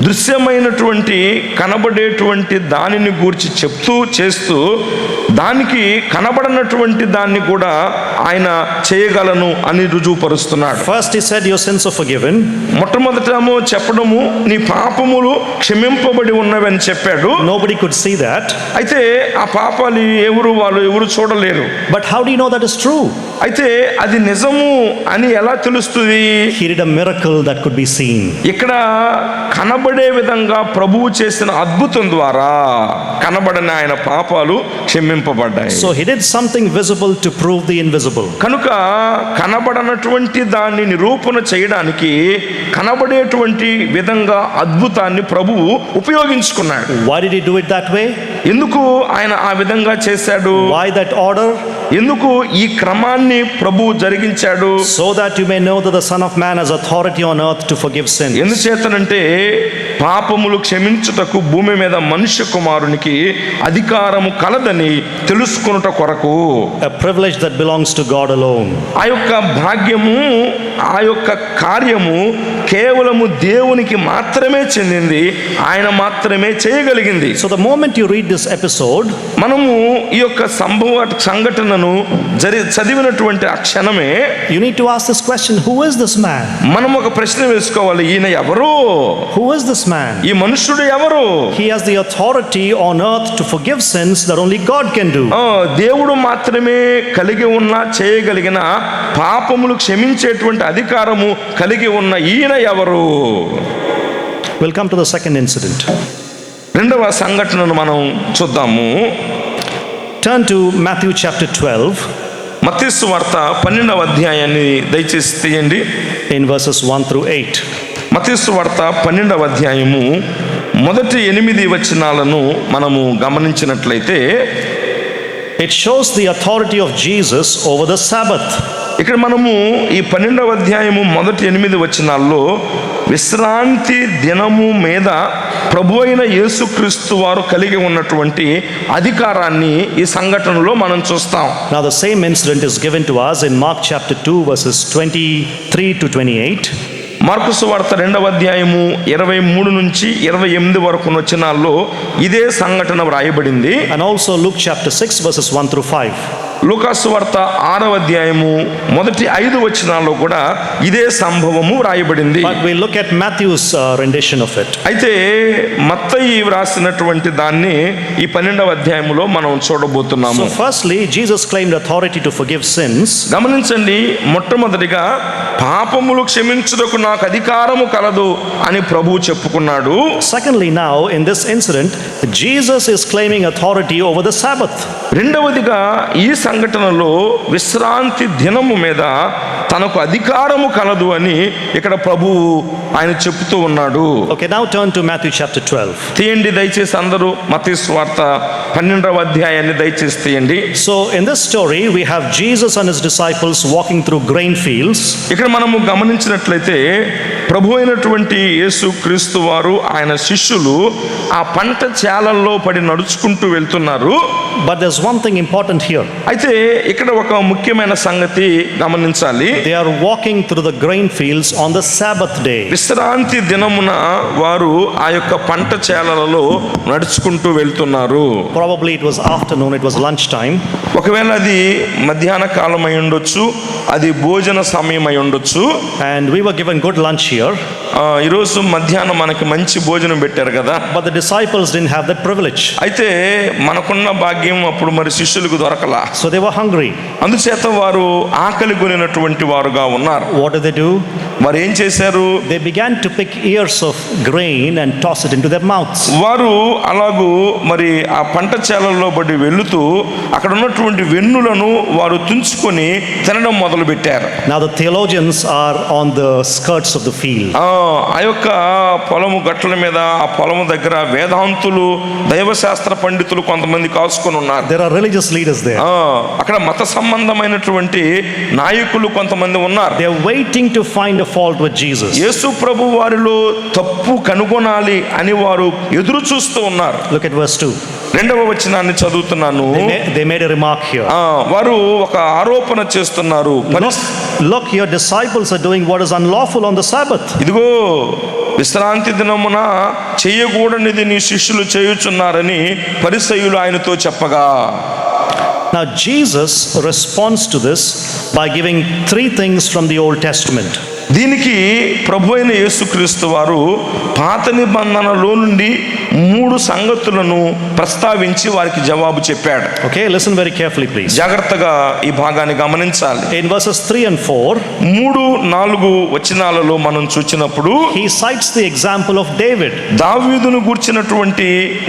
Speaker 2: దృశ్యమైనటువంటి కనబడేటువంటి దానిని గూర్చి చెప్తూ చేస్తూ దానికి కనబడనటువంటి దాన్ని కూడా ఆయన చేయగలను అని రుజువుపరుస్తున్నాడు.
Speaker 1: First he said your sins are forgiven.
Speaker 2: మొట్టమొదటేమో చెప్పడము నీ పాపములు క్షమింపబడి ఉన్నవని చెప్పాడు.
Speaker 1: Nobody could see that.
Speaker 2: అయితే ఆ పాపాలు వాళ్ళు ఎవరు చూడలేరు.
Speaker 1: But how do you know that is true?
Speaker 2: అయితే అది నిజము అని ఎలా తెలుస్తుంది?
Speaker 1: He did a miracle that could be seen.
Speaker 2: ఇక్కడ కనబడే విధంగా ప్రభువు చేసిన అద్భుతం ద్వారా కనబడని ఆయన పాపాలు క్షమింపబడ్డాయి.
Speaker 1: So he did something visible to prove the invisible.
Speaker 2: కనుక కనబడనటువంటి దాన్ని నిరూపణ చేయడానికి కనబడేటువంటి విధంగా అద్భుతాన్ని ప్రభువు ఉపయోగించుకున్నాడు.
Speaker 1: Why did he do it that way?
Speaker 2: ఎందుకు ఆయన ఆ విధంగా చేశాడు?
Speaker 1: Why that order?
Speaker 2: ఎందుకు ఈ క్రమాన్ని ప్రభువు జరిగించాడు?
Speaker 1: So that you may know that the Son of Man has authority on earth to forgive sins.
Speaker 2: ఎందుచేతనంటే పాపములు క్షమించుటకు భూమి మీద మనుష్య కుమారునికి అధికారము కలదని తెలుసుకొనుట కొరకు.
Speaker 1: A privilege that belongs to God alone.
Speaker 2: ఆ యొక్క భాగ్యము, ఆ యొక్క కార్యము కేవలము దేవునికి మాత్రమే చెందింది, ఆయన మాత్రమే చేయగలిగింది.
Speaker 1: So the moment you read this episode,
Speaker 2: మనము ఈ యొక్క సంఘటనను చదివినటువంటి ఆ క్షణమే
Speaker 1: you need to ask this question, who is this man?
Speaker 2: మనం ఒక ప్రశ్న వేసుకోవాలి, ఈయన ఎవరు?
Speaker 1: Who is this man?
Speaker 2: ఈ మనుష్యుడు ఎవరు?
Speaker 1: He has the authority on earth to forgive sins that only God can do.
Speaker 2: దేవుడు మాత్రమే కలిగి ఉన్న, చేయగలిగిన, పాపములు క్షమించేటువంటి అధికారము కలిగి ఉన్న ఈయన ఎవరు?
Speaker 1: We'll come to the second incident.
Speaker 2: రెండవ సంఘటనను మనం చూద్దాము.
Speaker 1: Turn to Matthew chapter 12.
Speaker 2: మత్తయి సువార్త 12వ అధ్యాయాన్ని దయచేసి తీయండి.
Speaker 1: In verses 1 through 8.
Speaker 2: మత్తయి సువార్త 12వ అధ్యాయము మొదటి 8 వచనాలను మనము గమనించినట్లయితే
Speaker 1: It shows the authority of Jesus over the Sabbath.
Speaker 2: ఇక్కడ మనము ఈ 12వ అధ్యాయము మొదటి 8 వచనాల్లో విశ్రాంతి దినము మీద ప్రభు అయిన యేసుక్రీస్తు వారు కలిగి ఉన్నటువంటి అధికారాన్ని ఈ సంఘటనలో మనం చూస్తాం.
Speaker 1: Now the same incident is given to us in Mark chapter 2 verses 23 to 28.
Speaker 2: Mark సువార్త 2వ అధ్యాయము 23 నుంచి 28 వరకు వచనాల్లో ఇదే సంఘటన వ్రాయబడింది.
Speaker 1: And also Luke chapter 6 verses 1 through 5.
Speaker 2: లూకాసు వార్త 6వ అధ్యాయము మొదటి 5 వచనాల్లో కూడా ఇదే సంభవము వ్రాయబడింది.
Speaker 1: But we look at Matthew's rendition of it.
Speaker 2: అయితే మత్తయి వ్రాసినటువంటి దాన్ని ఈ 12వ అధ్యాయములో మనం చూడబోతున్నాము.
Speaker 1: So firstly, Jesus claimed authority to forgive sins.
Speaker 2: గమనించండి, మొట్టమొదటిగా పాపములు క్షమించుటకు నాకు అధికారము కలదు అని ప్రభువు చెప్పుకున్నాడు.
Speaker 1: Secondly, now in this incident, Jesus is claiming authority over the Sabbath.
Speaker 2: రెండవదిగా ఈ సంఘటనలో విశ్రాంతి దినము మీద తనకు అధికారము కలదు అని ఇక్కడ ప్రభువు ఆయన చెప్తూ ఉన్నాడు.
Speaker 1: Okay, now turn to Matthew chapter 12.
Speaker 2: తీయండి దయచేసి అందరూ మత్తయి సువార్త 12వ అధ్యాయాన్ని దయచేసి తీయండి.
Speaker 1: So in this story we have Jesus and his disciples walking through grain fields.
Speaker 2: ఇక్కడ మనము గమనించినట్లయితే ప్రభు అయినటువంటి యేసు క్రీస్తు వారు ఆయన శిష్యులు ఆ పంట చేలల్లో పడి నడుచుకుంటూ వెళ్తున్నారు.
Speaker 1: But there's one thing important here.
Speaker 2: అయితే ఇక్కడ ఒక ముఖ్యమైన సంగతి గమనించాలి.
Speaker 1: They are walking through the grain fields on the Sabbath day.
Speaker 2: విశ్రాంతి దినమున వారు ఆ యొక్క పంట చేలలలో నడుచుకుంటూ వెళ్తున్నారు.
Speaker 1: Probably it was afternoon, it was lunch time.
Speaker 2: ఒకవేళ అది మధ్యాహ్న కాలం అయి ఉండొచ్చు, అది భోజన సమయం అయి ఉండొచ్చు.
Speaker 1: And we were given good lunch here.
Speaker 2: ఈరోజు మధ్యాహ్నం మనకి మంచి భోజనం పెట్టారు కదా.
Speaker 1: But the disciples didn't have that privilege.
Speaker 2: అయితే మనకున్న భాగ్యం అప్పుడు మరి శిష్యులకు దొరకలా.
Speaker 1: So they were hungry.
Speaker 2: అందుచేత వారు ఆకలి కొనినటువంటి వారుగా ఉన్నారు.
Speaker 1: What did they do?
Speaker 2: వారు ఏం చేశారు?
Speaker 1: They began to pick ears of grain and toss it into their mouths.
Speaker 2: వారు అలాగూ మరి ఆ పంట చేలల్లో బడి వెళుతూ అక్కడ ఉన్నటువంటి వెన్నులను వారు తుంచుకొని తినడం మొదలు పెట్టారు.
Speaker 1: Now the theologians are on the skirts of the field.
Speaker 2: ఆ యొక్క పొలము గట్ల మీద ఆ పొలము దగ్గర వేదాంతులు దైవశాస్త్ర పండితులు కొంతమంది కాసుకొని ఉన్నారు.
Speaker 1: There are religious leaders there.
Speaker 2: అక్కడ మత సంబంధమైనటువంటి నాయకులు కొంతమంది ఉన్నారు.
Speaker 1: They are waiting to find a fault with Jesus.
Speaker 2: యేసు ప్రభు వారిలో తప్పు కనుగొనాలి అని వారు ఎదురు చూస్తూ ఉన్నారు.
Speaker 1: Look at verse 2.
Speaker 2: రెండవ వచనాన్ని చదువుతున్నాను.
Speaker 1: They made a remark here.
Speaker 2: వారు ఒక ఆరోపణ చేస్తున్నారు.
Speaker 1: Look, your disciples are doing what is unlawful on the Sabbath.
Speaker 2: ఇదిగో విశ్రాంతి దినమున చేయకూడనిది నీ శిష్యులు చేయుచున్నారని పరిసయ్యులు ఆయనతో చెప్పగా.
Speaker 1: Now Jesus responds to this by giving three things from the Old Testament.
Speaker 2: దీనికి ప్రభు అయిన యేసుక్రీస్తు వారు పాత నిబంధనలో నుండి 3 సంగతులను ప్రస్తావించి వారికి జవాబు చెప్పాడు.
Speaker 1: Okay, listen very carefully please.
Speaker 2: జాగ్రత్తగా ఈ భాగాన్ని గమనించాలి.
Speaker 1: In verses 3 and 4,
Speaker 2: 3-4 వచనాలలో మనం చూచినప్పుడు
Speaker 1: he cites the example of David.
Speaker 2: దావీదును గూర్చినటువంటి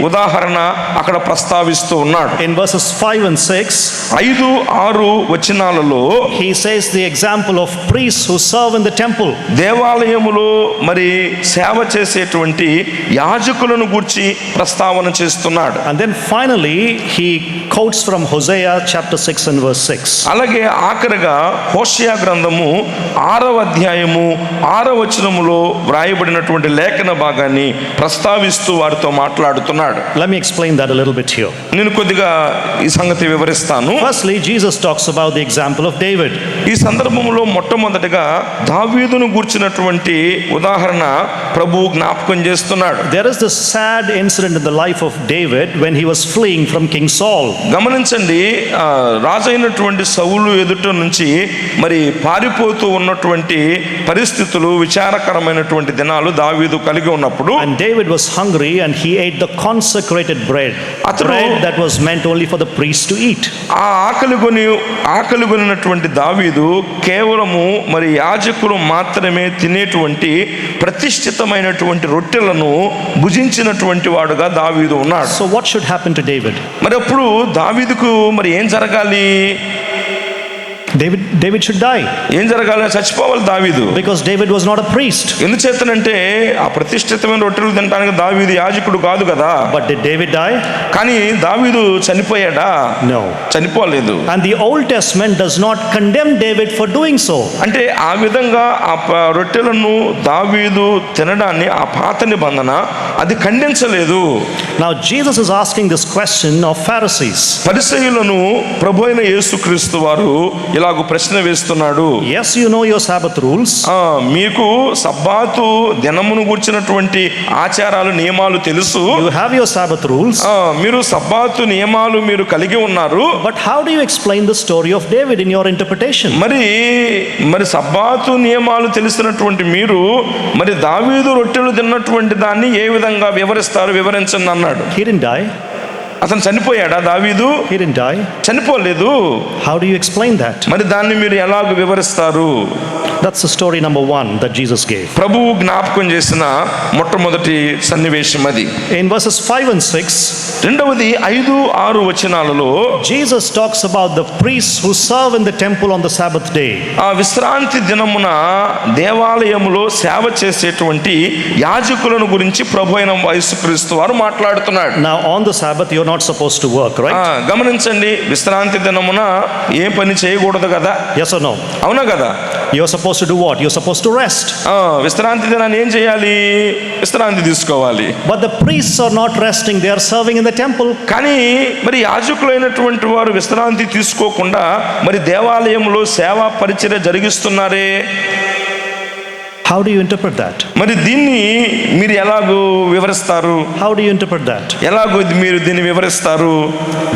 Speaker 2: ఉదాహరణ అక్కడ ప్రస్తావిస్తూ ఉన్నాడు.
Speaker 1: In verses 5 and 6,
Speaker 2: 5-6 వచనాలలో
Speaker 1: he says the example of priests who serve in the temple.
Speaker 2: దేవాలయములో మరి సేవ చేసేటువంటి యాజకులను గూర్చి ప్రస్తావన చేస్తున్నాడు.
Speaker 1: And then finally he quotes from Hosea chapter 6 and verse 6.
Speaker 2: అలాగే ఆఖరిగా హోషేయ గ్రంథము 6వ అధ్యాయము 6వ వచనములో వ్రాయబడినటువంటి లేఖన భాగాన్ని ప్రస్తావిస్తూ వారితో మాట్లాడుతున్నాడు.
Speaker 1: Let me explain that a little bit here.
Speaker 2: నేను కొద్దిగా ఈ సంగతి వివరిస్తాను.
Speaker 1: Firstly, Jesus talks about the example of David.
Speaker 2: ఈ సందర్భంలో మొట్టమొదటిగా దావీదును గూర్చినటువంటి ఉదాహరణ ప్రభువు జ్ఞాపకం చేస్తున్నాడు.
Speaker 1: There is this sad incident in the life of David when he was fleeing from King Saul.
Speaker 2: గమనించండి, రాజైనటువంటి సౌలు ఎదుట నుంచి మరి పారిపోతూ ఉన్నటువంటి పరిస్థితులు, విచారకరమైనటువంటి దినాలు దావీదు కలిగి ఉన్నప్పుడు,
Speaker 1: And David was hungry and he ate the consecrated bread, bread that was meant only for the priest to eat.
Speaker 2: ఆ ఆకలిగొనినటువంటి దావీదు కేవలము మరి యాజకులు మాత్రమే తినేటువంటి ప్రతిష్ఠితమైనటువంటి రొట్టెలను భుజించినటువంటి వాడుగా దావీదు ఉన్నాడు.
Speaker 1: So what should happen to David?
Speaker 2: మరి అప్పుడు దావీదుకు మరి ఏం జరగాలి?
Speaker 1: David should die.
Speaker 2: ఏం జరగాలి? చచ్చిపోవాలి దావీదు.
Speaker 1: Because David was not a priest.
Speaker 2: ఎందుచేతనంటే ఆ ప్రతిష్ఠితమైన రొట్టెలు తినడానికి దావీదు యాజకుడు కాదు కదా.
Speaker 1: But did David die?
Speaker 2: కానీ దావీదు చనిపోయాడా?
Speaker 1: No.
Speaker 2: చనిపోలేదు.
Speaker 1: And the Old Testament does not condemn David for doing so.
Speaker 2: అంటే ఆ విధంగా ఆ రొట్టెలను దావీదు తినడాన్ని ఆ పాత నిబంధన అది ఖండించలేదు.
Speaker 1: Now Jesus is asking this question of Pharisees.
Speaker 2: పరిసయ్యులను ప్రభు అయిన యేసుక్రీస్తు వారు ఇలాగ ప్రశ్న వేస్తున్నాడు.
Speaker 1: Yes, you know your Sabbath rules.
Speaker 2: మీకు సబ్బాతు దినమును గుర్చినటువంటి ఆచారాలు నియమాలు తెలుసు.
Speaker 1: You have your Sabbath rules.
Speaker 2: మీరు సబ్బాతు నియమాలు మీరు కలిగి ఉన్నారు.
Speaker 1: But how do you explain the story of David in your interpretation?
Speaker 2: మరి సబ్బాతు నియమాలు తెలిసినటువంటి మీరు మరి దావీదు రొట్టెలు తిన్నటువంటి దాన్ని ఏ విధంగా వివరిస్తారు? వివరించండి అన్నాడు.
Speaker 1: He didn't die.
Speaker 2: అతను చనిపోయాడా దావీదు?
Speaker 1: He didn't die.
Speaker 2: చనిపోలేదు.
Speaker 1: How do you explain that?
Speaker 2: మరి దాన్ని మీరు ఎలాగ వివరిస్తారు?
Speaker 1: That's the story number 1 that Jesus gave.
Speaker 2: ప్రభువు జ్ఞాపకం చేసిన మొట్టమొదటి సన్నివేశం అది.
Speaker 1: In verses 5 and 6,
Speaker 2: రెండవది 5-6 వచనాలలో
Speaker 1: Jesus talks about the priests who serve in the temple on the Sabbath day.
Speaker 2: ఆ విశ్రాంతి దినమున దేవాలయములో సేవ చేసేటువంటి యాజకులను గురించి ప్రభువైన యేసుక్రీస్తు వారు మాట్లాడుతున్నాడు.
Speaker 1: Now on the Sabbath you're not supposed to work, right?
Speaker 2: గమనించండి, విశ్రాంతి దినమున ఏ పని చేయకూడదు కదా.
Speaker 1: Yes or no?
Speaker 2: అవునా కదా.
Speaker 1: You're supposed to do what? You're supposed to rest.
Speaker 2: విశ్రాంతి దినాన్ని ఏం చేయాలి? విశ్రాంతి తీసుకోవాలి.
Speaker 1: But the priests are not resting, they are serving in the temple.
Speaker 2: కానీ మరి యాజకులైనటువంటి వారు విశ్రాంతి తీసుకోకుండా మరి దేవాలయంలో సేవా పరిచర్య జరిగిస్తున్నారే.
Speaker 1: How do you interpret that?
Speaker 2: మరి దీన్ని మీరు ఎలాగో వివరిస్తారు?
Speaker 1: How do you interpret that?
Speaker 2: ఎలాగో మీరు దీన్ని వివరిస్తారు?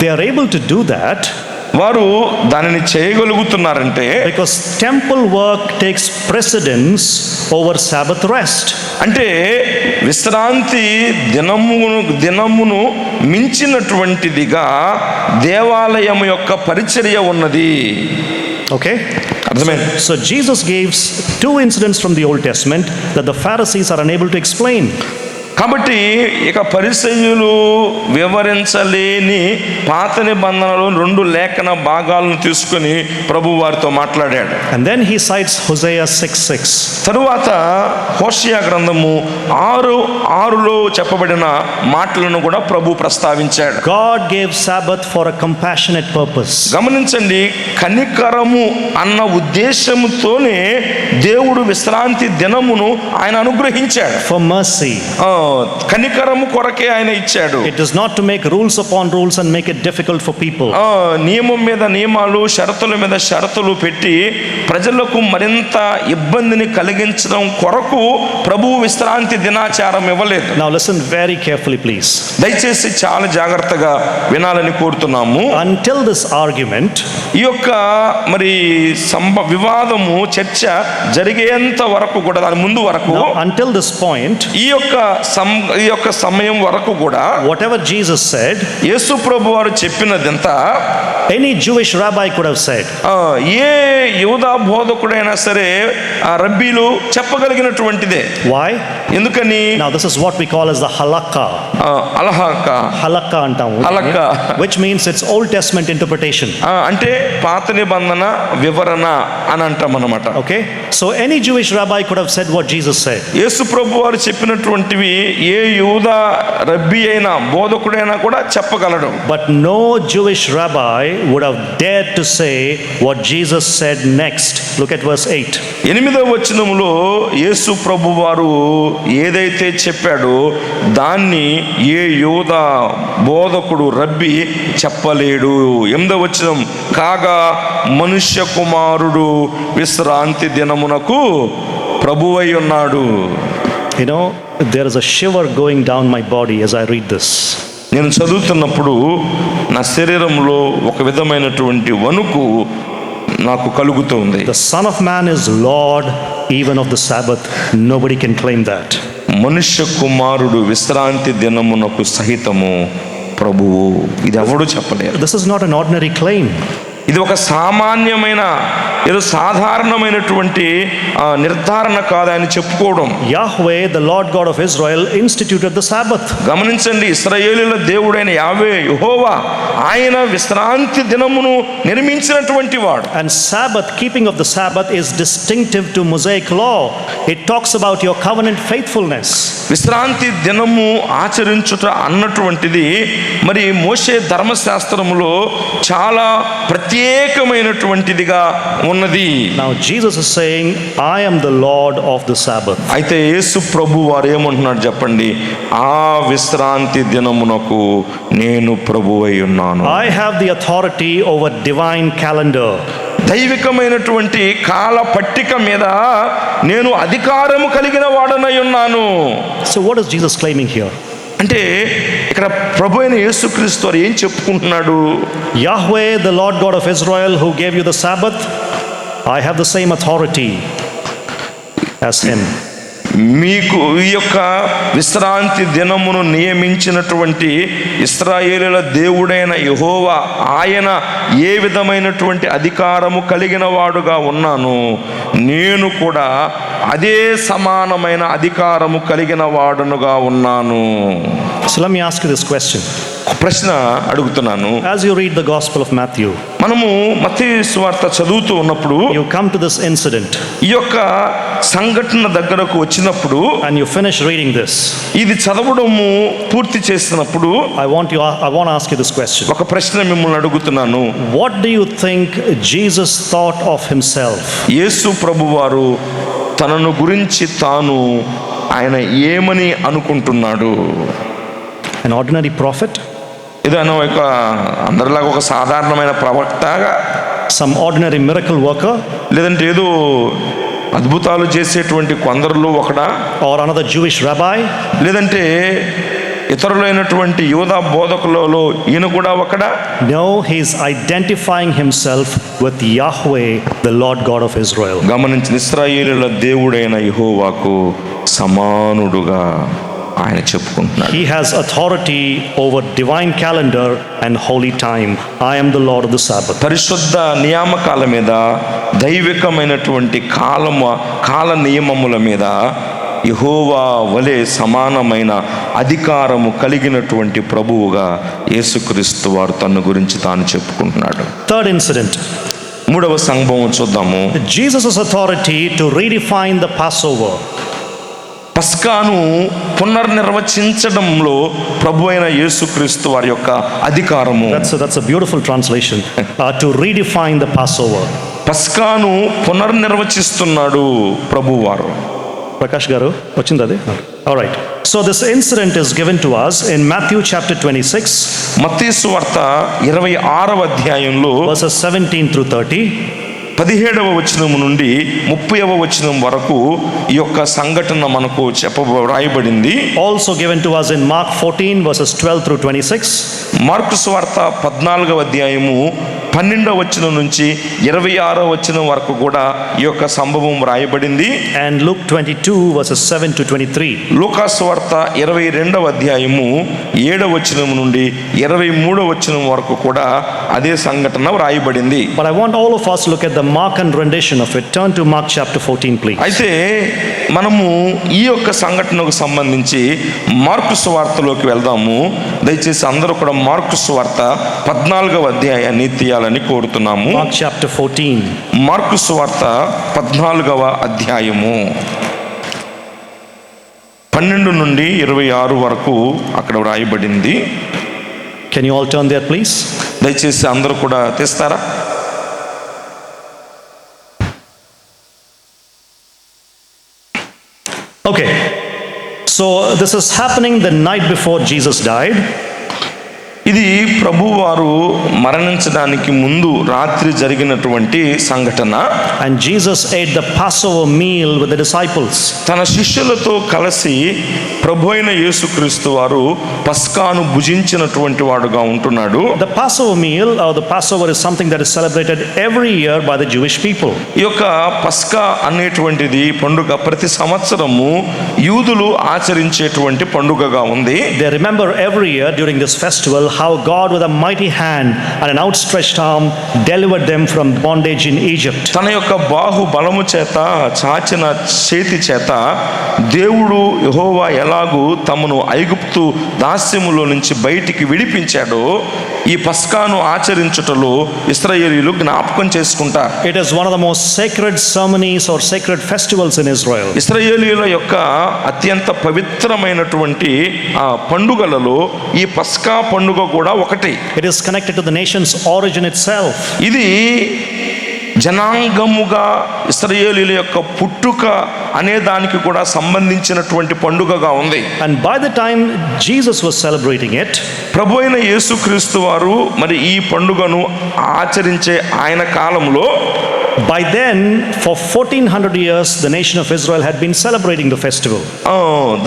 Speaker 1: They are able to do that
Speaker 2: వారు దానిని చేయగలుగుతున్నారంటే
Speaker 1: because temple work takes precedence over Sabbath rest.
Speaker 2: అంటే విశ్రాంతి దినమును మించినటువంటిదిగా దేవాలయం యొక్క పరిచర్య ఉన్నది.
Speaker 1: Okay?
Speaker 2: అర్థమైంది?
Speaker 1: So Jesus gives two incidents from the Old Testament that the Pharisees are unable to explain.
Speaker 2: కాబట్టి ఇక పరిసయ్యులు వివరించలేని పాత నిబంధనలో 2 లేఖన భాగాలను తీసుకొని ప్రభు వారితో మాట్లాడాడు.
Speaker 1: And then he cites Hosea 6:6.
Speaker 2: తరువాత హోషేయ గ్రంథము 6:6లో చెప్పబడిన మాటలను కూడా ప్రభు ప్రస్తావించాడు.
Speaker 1: God gave Sabbath for a compassionate purpose.
Speaker 2: గమనించండి, కనికరము అన్న ఉద్దేశముతోనే దేవుడు విశ్రాంతి దినమును ఆయన అనుగ్రహించాడు.
Speaker 1: For mercy.
Speaker 2: కనికరము కొరకే ఆయన ఇచ్చాడు.
Speaker 1: It is not to make rules upon rules and make it difficult for people.
Speaker 2: నియమం మీద నియమాలు, షరతుల మీద షరతులు పెట్టి ప్రజలకు మరింత ఇబ్బందిని కలిగించడం కొరకు ప్రభువు విశ్రాంతి దినాచారం ఇవ్వలేదు.
Speaker 1: Now listen very carefully, please.
Speaker 2: దయచేసి చాలా జాగ్రత్తగా వినాలని కోరుతున్నాము.
Speaker 1: Until this argument,
Speaker 2: ఈ యొక్క మరి వివాదము చర్చ జరిగేంత వరకు కూడా, దాని ముందు వరకు,
Speaker 1: now until this point,
Speaker 2: ఈ యొక్క సమయం వరకు కూడా
Speaker 1: whatever Jesus said,
Speaker 2: యేసు ప్రభు వారు చెప్పినదంతా
Speaker 1: any Jewish rabbi could have said.
Speaker 2: ఏ యూదా బోధకుడైనా సరే రబ్బీలు చెప్పగలిగినటువంటిదే.
Speaker 1: Why?
Speaker 2: ఎందుకని?
Speaker 1: Now this is what we call as the halakha. Halakha antamu.
Speaker 2: Halakha.
Speaker 1: Which means it's Old Testament interpretation.
Speaker 2: అంటే పాత నిబంధన వివరణ అని అంటాం అన్నమాట.
Speaker 1: Okay? So any Jewish rabbi could have said what Jesus said.
Speaker 2: యేసు ప్రభు వారు చెప్పినటువంటివి ఏ యూదా రబ్బీ అయినా బోధకుడైనా కూడా చెప్పగలడు.
Speaker 1: But no Jewish rabbi would have dared to say what Jesus said next. Look at verse 8.
Speaker 2: 8వ వచనములో యేసు ప్రభు వారు ఏదైతే చెప్పాడో దాన్ని ఏ యూదా బోధకుడు రబ్బీ చెప్పలేడు. 8వ వచనం, కాగా మనుష్య కుమారుడు విశ్రాంతి దినమునకు ప్రభువై ఉన్నాడు.
Speaker 1: You know, there is a shiver going down my body as I read this.
Speaker 2: నేను చదువుతున్నప్పుడు నా శరీరంలో ఒక విధమైనటువంటి వణుకు నాకు కలుగుతుంది.
Speaker 1: The Son of Man is Lord even of the Sabbath. Nobody can claim that.
Speaker 2: మనుష్య కుమారుడు విశ్రాంతి దినమునకు సహితము ప్రభువు, ఇది ఎవడు చెప్పలేరు.
Speaker 1: This is not an ordinary claim.
Speaker 2: ఇది ఒక సామాన్యమైన, ఏదో సాధారణమైనటువంటి నిర్ధారణ కాదు ఆయన చెప్పుకోవడం.
Speaker 1: Yahweh, the Lord God of Israel, instituted the Sabbath.
Speaker 2: గమనించండి, ఇశ్రాయేలీయుల దేవుడైన యావే యెహోవా ఆయన విశ్రాంతి దినమును నిర్మించినటువంటి వాడు.
Speaker 1: And Sabbath, keeping of the Sabbath, is distinctive to Mosaic law. It talks about your covenant faithfulness.
Speaker 2: విశ్రాంతి దినము ఆచరించుట అన్నటువంటిది మరి మోషే ధర్మశాస్త్రములో చాలా ప్రత్యేకమైనటువంటిదిగా ఉన్నది.
Speaker 1: Now Jesus is saying, I am the Lord of the Sabbath.
Speaker 2: అయితే యేసు ప్రభు వారు ఏమంటున్నాడు చెప్పండి? ఆ విశ్రాంతి దినమునకు నేను ప్రభువై ఉన్నాను.
Speaker 1: I have the authority over divine calendar.
Speaker 2: దైవికమైనటువంటి కాల పట్టిక మీద నేను అధికారము కలిగిన వాడనై ఉన్నాను.
Speaker 1: So what is Jesus claiming here?
Speaker 2: అంటే ఇక్కడ ప్రభు అయిన యేసుక్రీస్తు వారు ఏం చెప్పుకుంటున్నాడు?
Speaker 1: Yahweh, the Lord God of Israel, who gave you the Sabbath, I have the same authority as him.
Speaker 2: మీకు ఈ యొక్క విశ్రాంతి దినమును నియమించినటువంటి ఇశ్రాయేలుల దేవుడైన యెహోవా ఆయన ఏ విధమైనటువంటి అధికారము కలిగిన వాడుగా ఉన్నాను, నేను కూడా అదే సమానమైన అధికారము కలిగిన వాడునుగా ఉన్నాను.
Speaker 1: So let me ask you this question.
Speaker 2: ప్రశ్న అడుగుతున్నాను.
Speaker 1: As you read the Gospel of Matthew,
Speaker 2: మనము మత్తయి సువార్త చదువుతూ ఉన్నప్పుడు
Speaker 1: you come to this incident
Speaker 2: ఈ యొక్క సంఘటన దగ్గరకు వచ్చినప్పుడు
Speaker 1: and you finish reading this.
Speaker 2: ఇది చదవడము పూర్తి చేసినప్పుడు
Speaker 1: I want to ask you this question.
Speaker 2: ఒక ప్రశ్న మిమ్మల్ని అడుగుతున్నాను.
Speaker 1: What do you think Jesus thought of himself?
Speaker 2: యేసు ప్రభువారు తనను గురించి తాను ఆయన ఏమని అనుకుంటున్నాడు?
Speaker 1: An ordinary prophet?
Speaker 2: ఏదైనా ఒక అందరిలాగా ఒక సాధారణమైన ప్రవక్తగా,
Speaker 1: Some ordinary miracle worker?
Speaker 2: లేదంటే ఏదో అద్భుతాలు చేసేటువంటి కొందరిలో ఒకడా?
Speaker 1: Or another Jewish rabbi?
Speaker 2: లేదంటే ఇతరులైనటువంటి యూదా బోధకులలో ఈయన కూడా ఒకడా?
Speaker 1: No, he is identifying himself with Yahweh, the Lord God of Israel.
Speaker 2: గమనించిన ఇశ్రాయేలుల దేవుడైన యెహోవాకు సమానుడుగా ఆయన చెప్పుకుంటున్నాడు.
Speaker 1: He has authority over divine calendar and holy time. I am the Lord of the Sabbath.
Speaker 2: పరిశుద్ధ నియామకాల మీద, దైవికమైనటువంటి కాల నియమముల మీద యెహోవా వలె సమానమైన అధికారము కలిగినటువంటి ప్రభువుగా యేసుక్రీస్తు వారు తన గురించి తాను చెప్పుకుంటున్నాడు.
Speaker 1: Third incident.
Speaker 2: మూడవ సంభవం చూద్దాము.
Speaker 1: Jesus' authority to redefine the Passover.
Speaker 2: పస్కాను పునర్నిర్వచించడంలో ప్రభు అయిన యేసుక్రీస్తు వారి యొక్క అధికారము.
Speaker 1: That's a beautiful translation. To redefine the Passover.
Speaker 2: పస్కాను పునర్నిర్వచిస్తున్నాడు ప్రభువారు.
Speaker 1: Prakash garu ochindi adi. All right. So this incident is given to us in Matthew chapter 26.
Speaker 2: మత్తయి సువార్త 26వ అధ్యాయంలో
Speaker 1: verses 17 through 30.
Speaker 2: 17వ వచనం నుండి 30వ వచనం వరకు ఈ యొక్క సంఘటన మనకు రాయబడింది.
Speaker 1: Also given to us in Mark 14 verses 12 through 26.
Speaker 2: Mark సువార్త 14వ అధ్యాయము 12వ వచనం నుంచి 26వ వచనం వరకు కూడా ఈ యొక్క సంభవం రాయబడింది.
Speaker 1: And Luke 22 verses 7 to 23.
Speaker 2: లూకా సువార్త 22వ అధ్యాయము 7వ వచనం నుండి 23వ వచనం వరకు కూడా అదే సంఘటన రాయబడింది.
Speaker 1: But I want all of us to look at the Markan rendition of it. Turn to Mark chapter 14 please.
Speaker 2: అయితే మనము ఈ యొక్క సంఘటనకు సంబంధించి మార్కు సువార్తలోకి వెళ్దాము. దయచేసి అందరూ కూడా మార్కు సువార్త 14వ అధ్యాయాన్ని తీయాలని కోరుతున్నాము.
Speaker 1: Mark chapter 14.
Speaker 2: మార్కు సువార్త 14వ అధ్యాయము 12 నుండి 26 వరకు అక్కడ వ్రాయబడింది.
Speaker 1: Can you all turn there please?
Speaker 2: దయచేసి అందరూ కూడా తీస్తారా?
Speaker 1: Okay. So this is happening the night before Jesus died.
Speaker 2: ఇది ప్రభువారు మరణించడానికి ముందు రాత్రి జరిగినటువంటి సంఘటన.
Speaker 1: And Jesus ate the Passover meal with the disciples.
Speaker 2: తన శిష్యులతో కలిసి ప్రభు అయిన యేసుక్రీస్తు వారు పస్కాను భుజించినటువంటి వాడుగా ఉంటున్నాడు.
Speaker 1: The Passover meal or the Passover is something that is celebrated every year by the Jewish people.
Speaker 2: ఈ యొక్క పస్కా అనేటువంటిది పండుగ ప్రతి సంవత్సరము యూదులు ఆచరించేటువంటి పండుగగా ఉంది.
Speaker 1: They remember every year during this festival how God with a mighty hand and an outstretched arm delivered them from bondage in Egypt.
Speaker 2: తన యొక్క బాహుబలము చేత, చాచిన చేతి చేత దేవుడు యెహోవా ఎలాగూ తమను ఐగుప్తు దాస్యములో నుంచి బయటికి విడిపించాడో ఈ పస్కాను ఆచరించుటలో ఇశ్రాయేలీయులు జ్ఞాపకం చేసుకుంటారు.
Speaker 1: It is one of the most sacred ceremonies or sacred festivals in Israel.
Speaker 2: ఇశ్రాయేలీయుల యొక్క అత్యంత పవిత్రమైనటువంటి పండుగలలో ఈ పస్కా పండుగ కూడా ఒకటి.
Speaker 1: It is connected to the nation's origin itself.
Speaker 2: ఇది జనాంగముగా ఇశ్రాయేలీయుల యొక్క పుట్టుక అనే దానికి కూడా సంబంధించినటువంటి పండుగగా ఉంది.
Speaker 1: And by the time Jesus was celebrating it,
Speaker 2: ప్రభు అయిన యేసుక్రీస్తు వారు మరి ఈ పండుగను ఆచరించే ఆయన కాలంలో
Speaker 1: by then for 1400 years the nation of Israel had been celebrating the festival.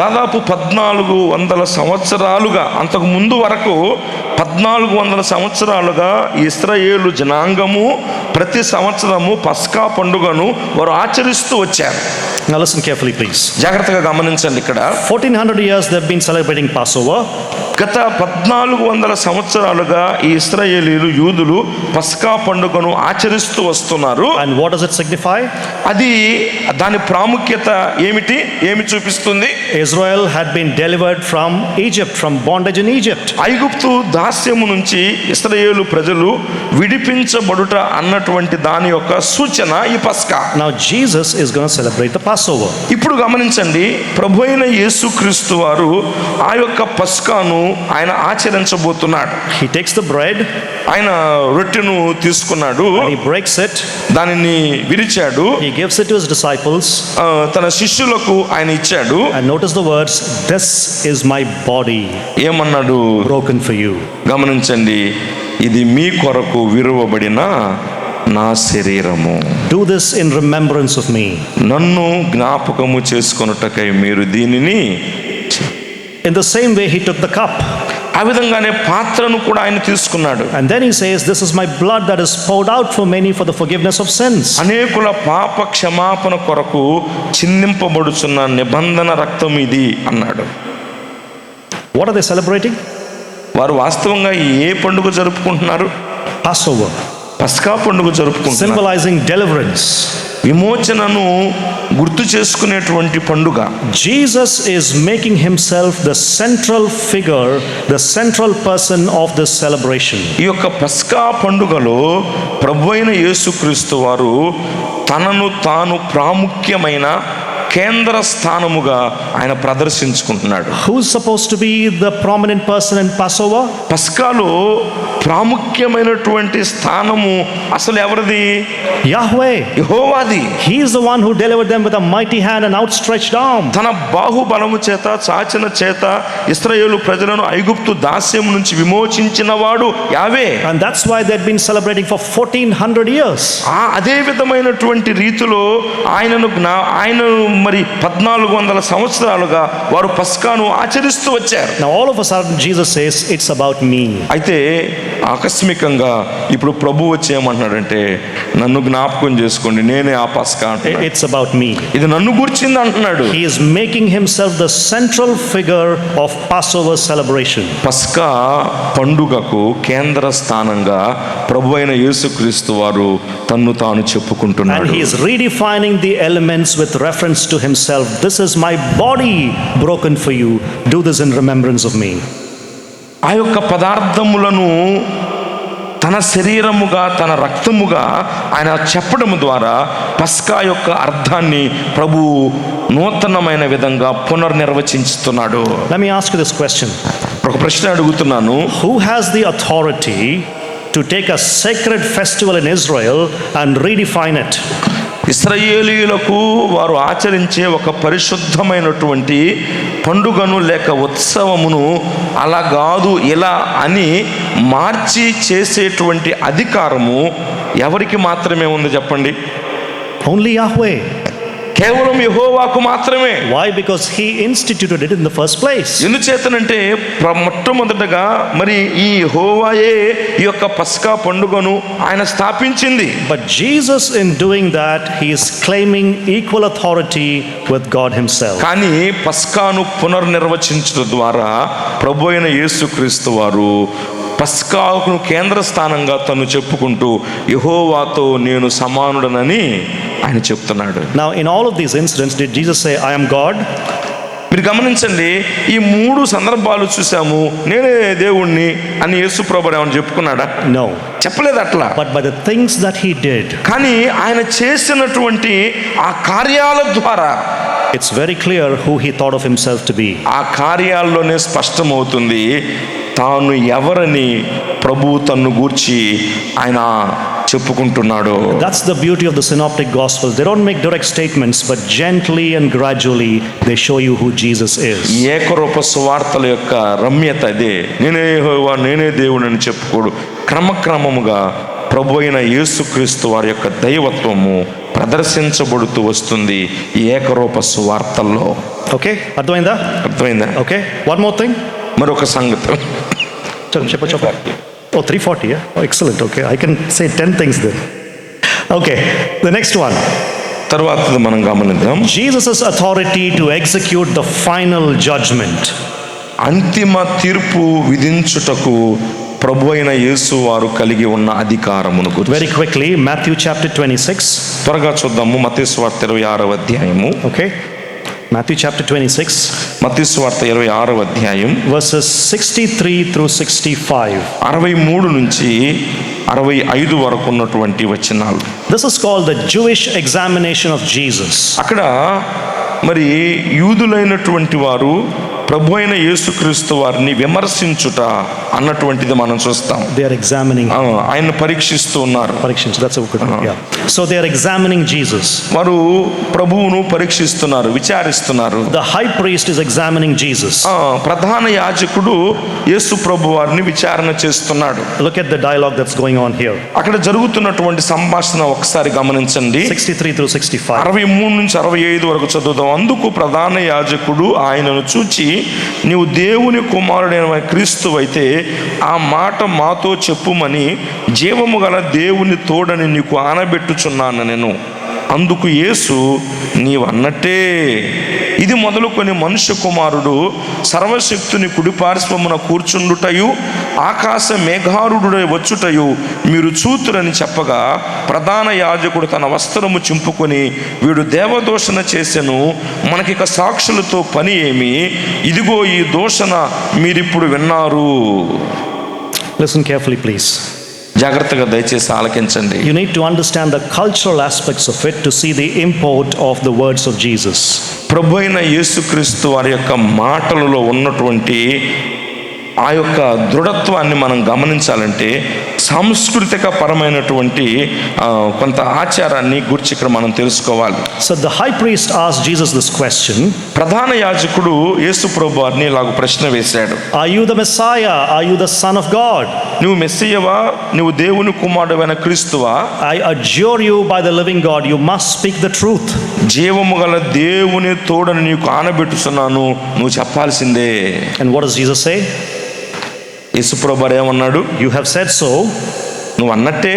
Speaker 2: దాదాపు 1400 సంవత్సరాలుగా, అంతకు ముందు వరకు 1400 సంవత్సరాలుగా ఇశ్రాయేలు జనాంగము ప్రతి సంవత్సరము పస్కా పండుగను వారు ఆచరిస్తూ వచ్చారు.
Speaker 1: Now listen carefully please.
Speaker 2: జాగ్రత్తగా గమనించండి. ఇక్కడ
Speaker 1: 1400 years they've been celebrating Passover.
Speaker 2: గత 1400 సంవత్సరాలుగా ఈ ఇశ్రాయేలీయులు యూదులు పస్కా పండుగను ఆచరిస్తూ వస్తున్నారు.
Speaker 1: And what does it signify?
Speaker 2: అది దాని ప్రాముఖ్యత ఏమి చూపిస్తుంది?
Speaker 1: Israel had been delivered from Egypt, from bondage in Egypt.
Speaker 2: ఐగుప్తు దాస్యము నుంచి ఇశ్రాయేలు ప్రజలు విడిపించబడుట అన్నటువంటి దాని యొక్క సూచన ఈ పస్కా.
Speaker 1: Now Jesus is going to celebrate the Passover.
Speaker 2: ఇప్పుడు గమనించండి, ప్రభు అయిన యేసుక్రీస్తు వారు ఆ యొక్క పస్కాను ఆయన ఆచరించబోతున్నాడు.
Speaker 1: He takes the bread,
Speaker 2: ఆయన రొట్టెను తీసుకున్నాడు,
Speaker 1: and he breaks it,
Speaker 2: దానిని విరిచాడు,
Speaker 1: he gives it to his disciples,
Speaker 2: తన శిష్యులకు ఆయన ఇచ్చాడు.
Speaker 1: and notice the words, this is my body
Speaker 2: ఏమన్నాడు?
Speaker 1: broken for you.
Speaker 2: గమనించండి, ఇది మీ కొరకు విరువబడిన నా శరీరము.
Speaker 1: Do this in remembrance of me.
Speaker 2: నన్ను జ్ఞాపకము చేసుకొనుటకై మీరు దీనిని.
Speaker 1: In the same way he took the cup.
Speaker 2: ఆ విధంగానే పాత్రను కూడా ఆయన తీసుకున్నాడు.
Speaker 1: And then he says, this is my blood that is poured out for many for the forgiveness of sins.
Speaker 2: అనేకుల పాప క్షమాపణ కొరకు చిందింపబడుచున్న నిబంధన రక్తం ఇది అన్నాడు.
Speaker 1: What are they celebrating?
Speaker 2: వారు వాస్తవంగా ఏ పండుగ జరుపుకుంటున్నారు?
Speaker 1: Passover,
Speaker 2: పస్కా పండుగ జరుపుకుంటున్నారు.
Speaker 1: symbolizing deliverance.
Speaker 2: విమోచనను గుర్తు చేసుకునేటువంటి పండుగ.
Speaker 1: Jesus is making himself the central figure, the central person of this celebration.
Speaker 2: ఈ యొక్క పస్కా పండుగలో ప్రభువైన యేసుక్రీస్తు వారు తనను తాను ప్రాముఖ్యమైన కేంద్ర స్థానముగా ఆయన ప్రదర్శించుకుంటున్నాడు.
Speaker 1: Who's supposed to be the prominent person in Passover?
Speaker 2: పస్కాలో ప్రాముఖ్యమైనటువంటి స్థానము అసలు ఎవరిది?
Speaker 1: Yahweh.
Speaker 2: యెహోవాది.
Speaker 1: He is the one who delivered them with a mighty hand and outstretched arm.
Speaker 2: తన బాహుబలము చేత చాచిన చేత ఇశ్రాయేలు ప్రజలను ఐగుప్తు దాస్యం నుంచి విమోచించిన వాడు యావే.
Speaker 1: And that's why they'd been celebrating for 1400 years.
Speaker 2: అదే విధమైనటువంటి రీతిలో ఆయనను మరి 1400 సంవత్సరాలుగా వారు పస్కాను ఆచరిస్తూ వచ్చారు.
Speaker 1: Now all of a sudden Jesus says, it's about me.
Speaker 2: అయితే ఆకస్మికంగా ఇప్పుడు ప్రభు వచ్చి ఏమంటున్నాడంటే, నన్ను జ్ఞాపకం చేసుకోండి, నేనే ఆ పస్కా అంటున్నాడు.
Speaker 1: It's about me.
Speaker 2: ఇది నన్ను గుర్చింది అంటున్నాడు.
Speaker 1: He is making himself the central figure of Passover celebration.
Speaker 2: పస్కా పండుగకు కేంద్ర స్థానంగా ప్రభు అయిన యేసుక్రీస్తు వారు తన్ను తాను చెప్పుకుంటున్నాడు.
Speaker 1: And he is redefining the elements with reference to himself. This is my body broken for you. Do this in remembrance of me.
Speaker 2: ఆ యొక్క పదార్థములను తన శరీరముగా తన రక్తముగా ఆయన చెప్పడం ద్వారా పస్కా యొక్క అర్థాన్ని ప్రభు నూతనమైన విధంగా పునర్నిర్వచిస్తున్నాడు.
Speaker 1: Let me ask you this question.
Speaker 2: ఒక ప్రశ్న అడుగుతున్నాను.
Speaker 1: Who has the authority to take a sacred festival in Israel and redefine it?
Speaker 2: ఇశ్రాయేలీయులకు వారు ఆచరించే ఒక పరిశుద్ధమైనటువంటి పండుగను లేక ఉత్సవమును అలా కాదు ఇలా అని మార్చి చేసేటువంటి అధికారము ఎవరికి మాత్రమే ఉంది చెప్పండి?
Speaker 1: Only Yahweh.
Speaker 2: కేవలం యెహోవాకు మాత్రమే.
Speaker 1: Why? Because he instituted it in the first place.
Speaker 2: ఎందుచేతనంటే మొట్టమొదటగా మరి ఈ యెహోవాయే ఈ యొక్క పస్కా పండుగను ఆయన స్థాపించింది.
Speaker 1: But Jesus, in doing that, he is claiming equal authority with God himself.
Speaker 2: కానీ పస్కాను పునర్నిర్వచించడం ద్వారా ప్రభు అయిన యేసుక్రీస్తు వారు పస్కాను కేంద్ర స్థానంగా తను చెప్పుకుంటూ యెహోవాతో నేను సమానుడనని ఆయన చెప్తున్నాడు.
Speaker 1: Now in all of these incidents, did Jesus say, I am God?
Speaker 2: మీరు గమనించండి, ఈ 3 సందర్భాలు చూసాము. నేనే దేవుణ్ణి అని యేసు ప్రభువు ఏమని చెప్పుకున్నాడా?
Speaker 1: No.
Speaker 2: చెప్పలేదు అట్లా.
Speaker 1: But by the things that he did,
Speaker 2: కానీ ఆయన చేసినటువంటి ఆ కార్యాల ద్వారా
Speaker 1: it's very clear who he thought of himself to be.
Speaker 2: ఆ కార్యాల్లోనే స్పష్టమవుతుంది తాను ఎవరని ప్రభువు తన్ను గూర్చి ఆయన చెప్పుకుంటున్నాడు.
Speaker 1: That's the beauty of the synoptic gospels. They don't make direct statements, but gently and gradually they show you who Jesus is.
Speaker 2: ఏకరూప సువార్తల యొక్క రమ్యత అదే. నేనే యెహోవా, నేనే దేవుడు అని చెప్పుకోడు. క్రమక్రమముగా ప్రభు అయిన యేసుక్రీస్తు వారి యొక్క దైవత్వము ప్రదర్శించబడుతూ వస్తుంది ఈ ఏకరూప సువార్తల్లో.
Speaker 1: Okay? అర్థమైందా? Okay? One more thing.
Speaker 2: మరొక సంగతి.
Speaker 1: చెప్పు. Oh, 340, yeah? Oh, excellent. Okay, I can say 10 things then. Okay, the next one.
Speaker 2: తర్వాత మనం గమనిద్దాం.
Speaker 1: Jesus' authority to execute the final judgment.
Speaker 2: అంతిమ తీర్పు విధించుటకు ప్రభు అయిన యేసు వారు కలిగి ఉన్న అధికారమును గురించి.
Speaker 1: Very quickly, Matthew chapter 26.
Speaker 2: త్వరగా చూద్దాము. మత్తయి సువార్త 26వ అధ్యాయము.
Speaker 1: Okay, Matthew chapter 26.
Speaker 2: మత్తయి సువార్త 26వ అధ్యాయం
Speaker 1: verses 63 through 65.
Speaker 2: 63 నుంచి 65 వరకు ఉన్నటువంటి వచనాలు.
Speaker 1: This is called the Jewish examination of Jesus.
Speaker 2: అక్కడ మరి యూదులైనటువంటి వారు ప్రభు అయిన యేసుక్రీస్తు వారిని విమర్శించుట అన్నటువంటిది మనం చూస్తాం.
Speaker 1: They are examining.
Speaker 2: ఆయన పరీక్షిస్తూ ఉన్నారు.
Speaker 1: Parikshinchu, that's a good one. Yeah. So they are examining Jesus.
Speaker 2: వారు ప్రభువును పరీక్షిస్తున్నారు, విచారిస్తున్నారు.
Speaker 1: The high priest is examining Jesus.
Speaker 2: ప్రధాన యాజకుడు యేసు ప్రభు వారిని విచారణ చేస్తున్నాడు.
Speaker 1: Look at the dialogue that's going on here.
Speaker 2: అక్కడ జరుగుతున్నటువంటి సంభాషణ ఒకసారి గమనించండి.
Speaker 1: 63 through 65.
Speaker 2: 63 నుంచి 65 వరకు చదువుదాం. అందుకు ప్రధాన యాజకుడు ఆయనను చూచి, నీవు దేవుని కుమారుడైన క్రీస్తు అయితే ఆ మాట మాతో చెప్పుమని జీవము గల దేవుని తోడని నీకు ఆనబెట్టుచున్నాను నేను. అందుకు యేసు, నీవన్నట్టే, ఇది మొదలుకొని మనుష్య కుమారుడు సర్వశక్తుని కుడిపార్శ్వమున కూర్చుండుటయు ఆకాశ మేఘారుడై వచ్చుటయు మీరు చూతురని చెప్పగా, ప్రధాన యాజకుడు తన వస్త్రము చింపుకొని, వీడు దేవదూషణ చేసెను, మనకిక సాక్షులతో పని ఏమి, ఇదిగో ఈ దూషణ మీరిప్పుడు విన్నారు.
Speaker 1: Listen carefully, please.
Speaker 2: జాగ్రత్తగా దయచేసి ఆలకించండి.
Speaker 1: You need to understand the cultural aspects of it to see the import of the words of Jesus.
Speaker 2: ప్రభు అయిన యేసుక్రీస్తు వారి యొక్క మాటలలో ఉన్నటువంటి ఆ యొక్క దృఢత్వాన్ని మనం గమనించాలంటే సాంస్కృతిక పరమైనటువంటి కొంత ఆచారాన్ని గురించి ఇక్కడ మనం తెలుసుకోవాలి.
Speaker 1: So the high priest asked Jesus this question.
Speaker 2: ప్రధాన యాజకుడు యేసు ప్రభు వారిని ఇలాగ ప్రశ్న వేశాడు.
Speaker 1: Are you the Messiah? Are you the Son of God?
Speaker 2: నువ్వు మెస్సియవా? నువ్వు దేవుని కుమారుడైన క్రీస్తువా?
Speaker 1: I adjure you by the living God, you must speak the truth.
Speaker 2: జీవము గల దేవుని తోడని నీకు ఆనబెట్టుచున్నాను, నువ్వు చెప్పాల్సిందే.
Speaker 1: And what does Jesus say?
Speaker 2: యేసు ప్రభు వారు ఏమన్నాడు?
Speaker 1: You have said so.
Speaker 2: నువ్వు అన్నట్టే,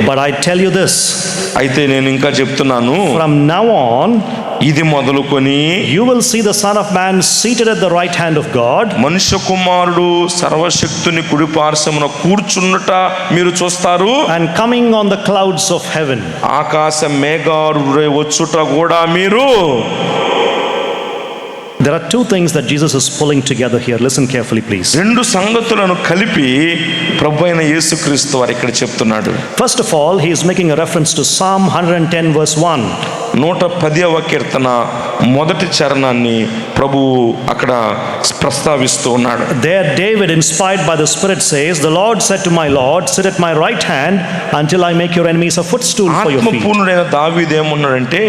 Speaker 1: But I tell you this.
Speaker 2: అయితే నేను ఇంకా చెప్తున్నాను,
Speaker 1: From now on,
Speaker 2: ఇది మొదలుకొని
Speaker 1: you will see the Son of Man seated at the right hand of God.
Speaker 2: మనుష్య కుమారుడు సర్వశక్తుని కుడిపార్శ్వమున కూర్చున్నట మీరు చూస్తారు.
Speaker 1: And coming on the clouds of heaven.
Speaker 2: ఆకాశ మేఘారుడై వచ్చుట కూడా మీరు.
Speaker 1: There are two things that Jesus is pulling together here. Listen carefully, please.
Speaker 2: రెండు సంగతులను కలిపి ప్రభువైన యేసుక్రీస్తు వారు ఇక్కడ చెప్తున్నాడు.
Speaker 1: First of all, he is making a reference to Psalm 110 verse 1.
Speaker 2: 110వ కీర్తన మొదటి చరణాన్ని ప్రభువు అక్కడ ప్రస్తావిస్తూ ఉన్నాడు.
Speaker 1: There David, inspired by the Spirit, says, "The Lord said to my Lord, sit at my right hand until I make your enemies a footstool for your feet."
Speaker 2: ఆత్మపూర్ణుడైన దావీదు ఏమన్నాడంటే,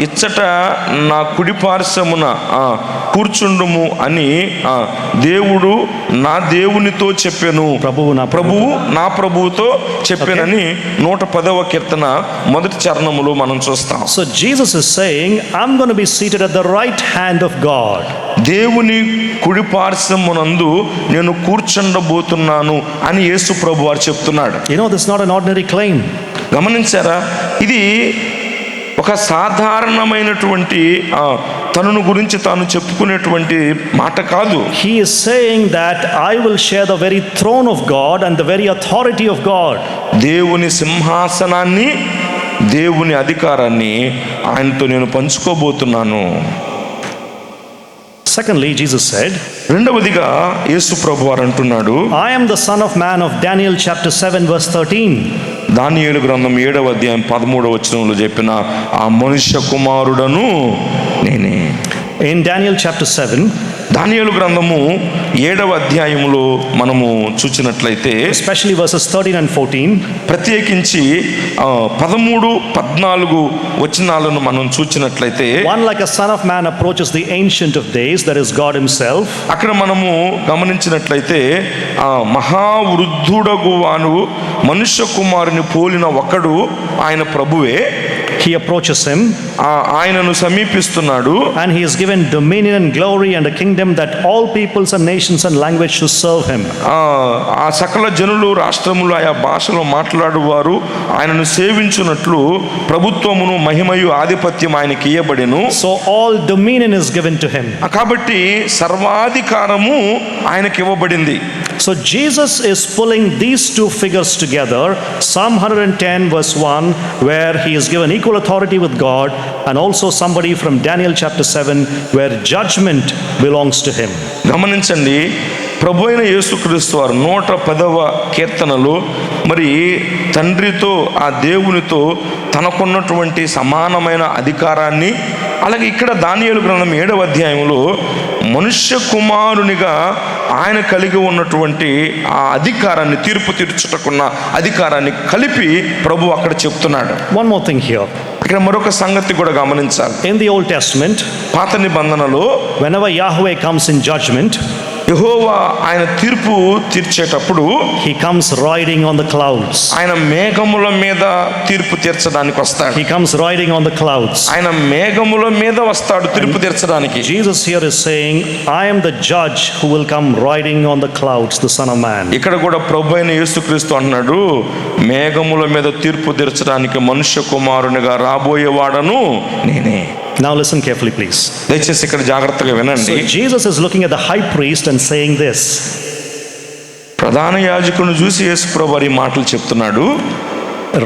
Speaker 2: ఇచ్చట నా కుడిపార్శ్వమున కూర్చుండుము అని దేవుడు నా దేవునితో చెప్పాను, ప్రభువు నా ప్రభువుతో చెప్పానని 110వ కీర్తన మొదటి చరణములో మనం చూస్తాం.
Speaker 1: So Jesus is saying, I'm going to be seated at the right hand of God.
Speaker 2: దేవుని కుడిపార్శ్వమునందు నేను కూర్చుండబోతున్నాను అని యేసు ప్రభు వారు చెప్తున్నాడు.
Speaker 1: You know, this is not an ordinary claim.
Speaker 2: గమనించారా? ఇది ఒక సాధారణమైనటువంటి తనను గురించి తాను చెప్పుకునేటువంటి మాట కాదు.
Speaker 1: He is saying that I will share the very throne of God and the very authority of God.
Speaker 2: దేవుని సింహాసనాన్ని, దేవుని అధికారాన్ని ఆయనతో నేను పంచుకోబోతున్నాను.
Speaker 1: Secondly, Jesus said,
Speaker 2: రెండవదిగా యేసు ప్రభు వారు అంటున్నాడు,
Speaker 1: I am the Son of Man of Daniel chapter 7 verse 13.
Speaker 2: దానియేలు గ్రంథం 7వ అధ్యాయం 13వ వచనంలో చెప్పిన ఆ మనుష్య కుమారుడను నేనే.
Speaker 1: In Daniel chapter 7,
Speaker 2: దానియేలు గ్రంథము 7వ అధ్యాయములో మనము చూచినట్లయితే,
Speaker 1: especially verses 13 and 14,
Speaker 2: ప్రత్యేకించి 13, 14 వచనాలను మనం చూచినట్లయితే,
Speaker 1: one like a son of man approaches the ancient of days, that is God himself.
Speaker 2: అక్కడ మనము గమనించినట్లయితే మహావృద్ధుడగు వాను మనుష్య కుమారుని పోలిన ఒకడు ఆయన ప్రభువే.
Speaker 1: He approaches him,
Speaker 2: ఆయనను సమీపిస్తున్నాడు.
Speaker 1: and he is given dominion and glory and a kingdom that all peoples and nations and language should serve him.
Speaker 2: ఆ సకల జనులు, రాష్ట్రములు, ఆయా భాషలో మాట్లాడువారు ఆయనను సేవించున్నట్లు ప్రభుత్వమును, మహిమయు, ఆధిపత్యం ఆయనకి ఇయ్యబడెను.
Speaker 1: So all dominion is given to him.
Speaker 2: కాబట్టి సర్వాధికారము ఆయనకి ఇవ్వబడింది.
Speaker 1: So Jesus is pulling these two figures together, Psalm 110 verse 1, where he is given equal authority with God, and also somebody from Daniel chapter 7 where judgment belongs to him.
Speaker 2: గమనించండి, ప్రభు అయిన యేసుక్రీస్తు వారు 110వ కీర్తనలో మరి తండ్రితో, ఆ దేవునితో తనకున్నటువంటి సమానమైన అధికారాన్ని, అలాగే ఇక్కడ దానియేలు గ్రంథం 7వ అధ్యాయంలో మనుష్య కుమారునిగా ఆయన కలిగి ఉన్నటువంటి ఆ అధికారాన్ని, తీర్పు తీర్చుటకున్న అధికారాన్ని కలిపి ప్రభు అక్కడ చెప్తున్నాడు.
Speaker 1: One more thing here.
Speaker 2: ఇక్కడ మరొక సంగతి కూడా గమనించాలి.
Speaker 1: In the Old Testament,
Speaker 2: పాత నిబంధనలో
Speaker 1: whenever Yahweh comes in judgment,
Speaker 2: యెహోవా ఆయన తీర్పు తీర్చేటప్పుడు
Speaker 1: he comes riding on the clouds.
Speaker 2: ఆయన మేఘముల మీద తీర్పు తీర్చడానికి వస్తాడు.
Speaker 1: He comes riding on the clouds.
Speaker 2: ఆయన మేఘముల మీద వస్తాడు తీర్పు తీర్చడానికి.
Speaker 1: Jesus here is saying, I am the judge who will come riding on the clouds, the Son of Man.
Speaker 2: ఇక్కడ కూడా ప్రభు అయిన యేసుక్రీస్తు అన్నాడు, మేఘముల మీద తీర్పు తీర్చడానికి మనుష్య కుమారునిగా రాబోయేవాడను నేనే.
Speaker 1: Now listen carefully, please.
Speaker 2: దయచేసి ఇక్కడ జాగ్రత్తగా వినండి.
Speaker 1: So Jesus is looking at the high priest and saying this.
Speaker 2: ప్రధాన యాజకుని చూసి యేసు ప్రభు ఈ మాటలు చెప్తున్నాడు.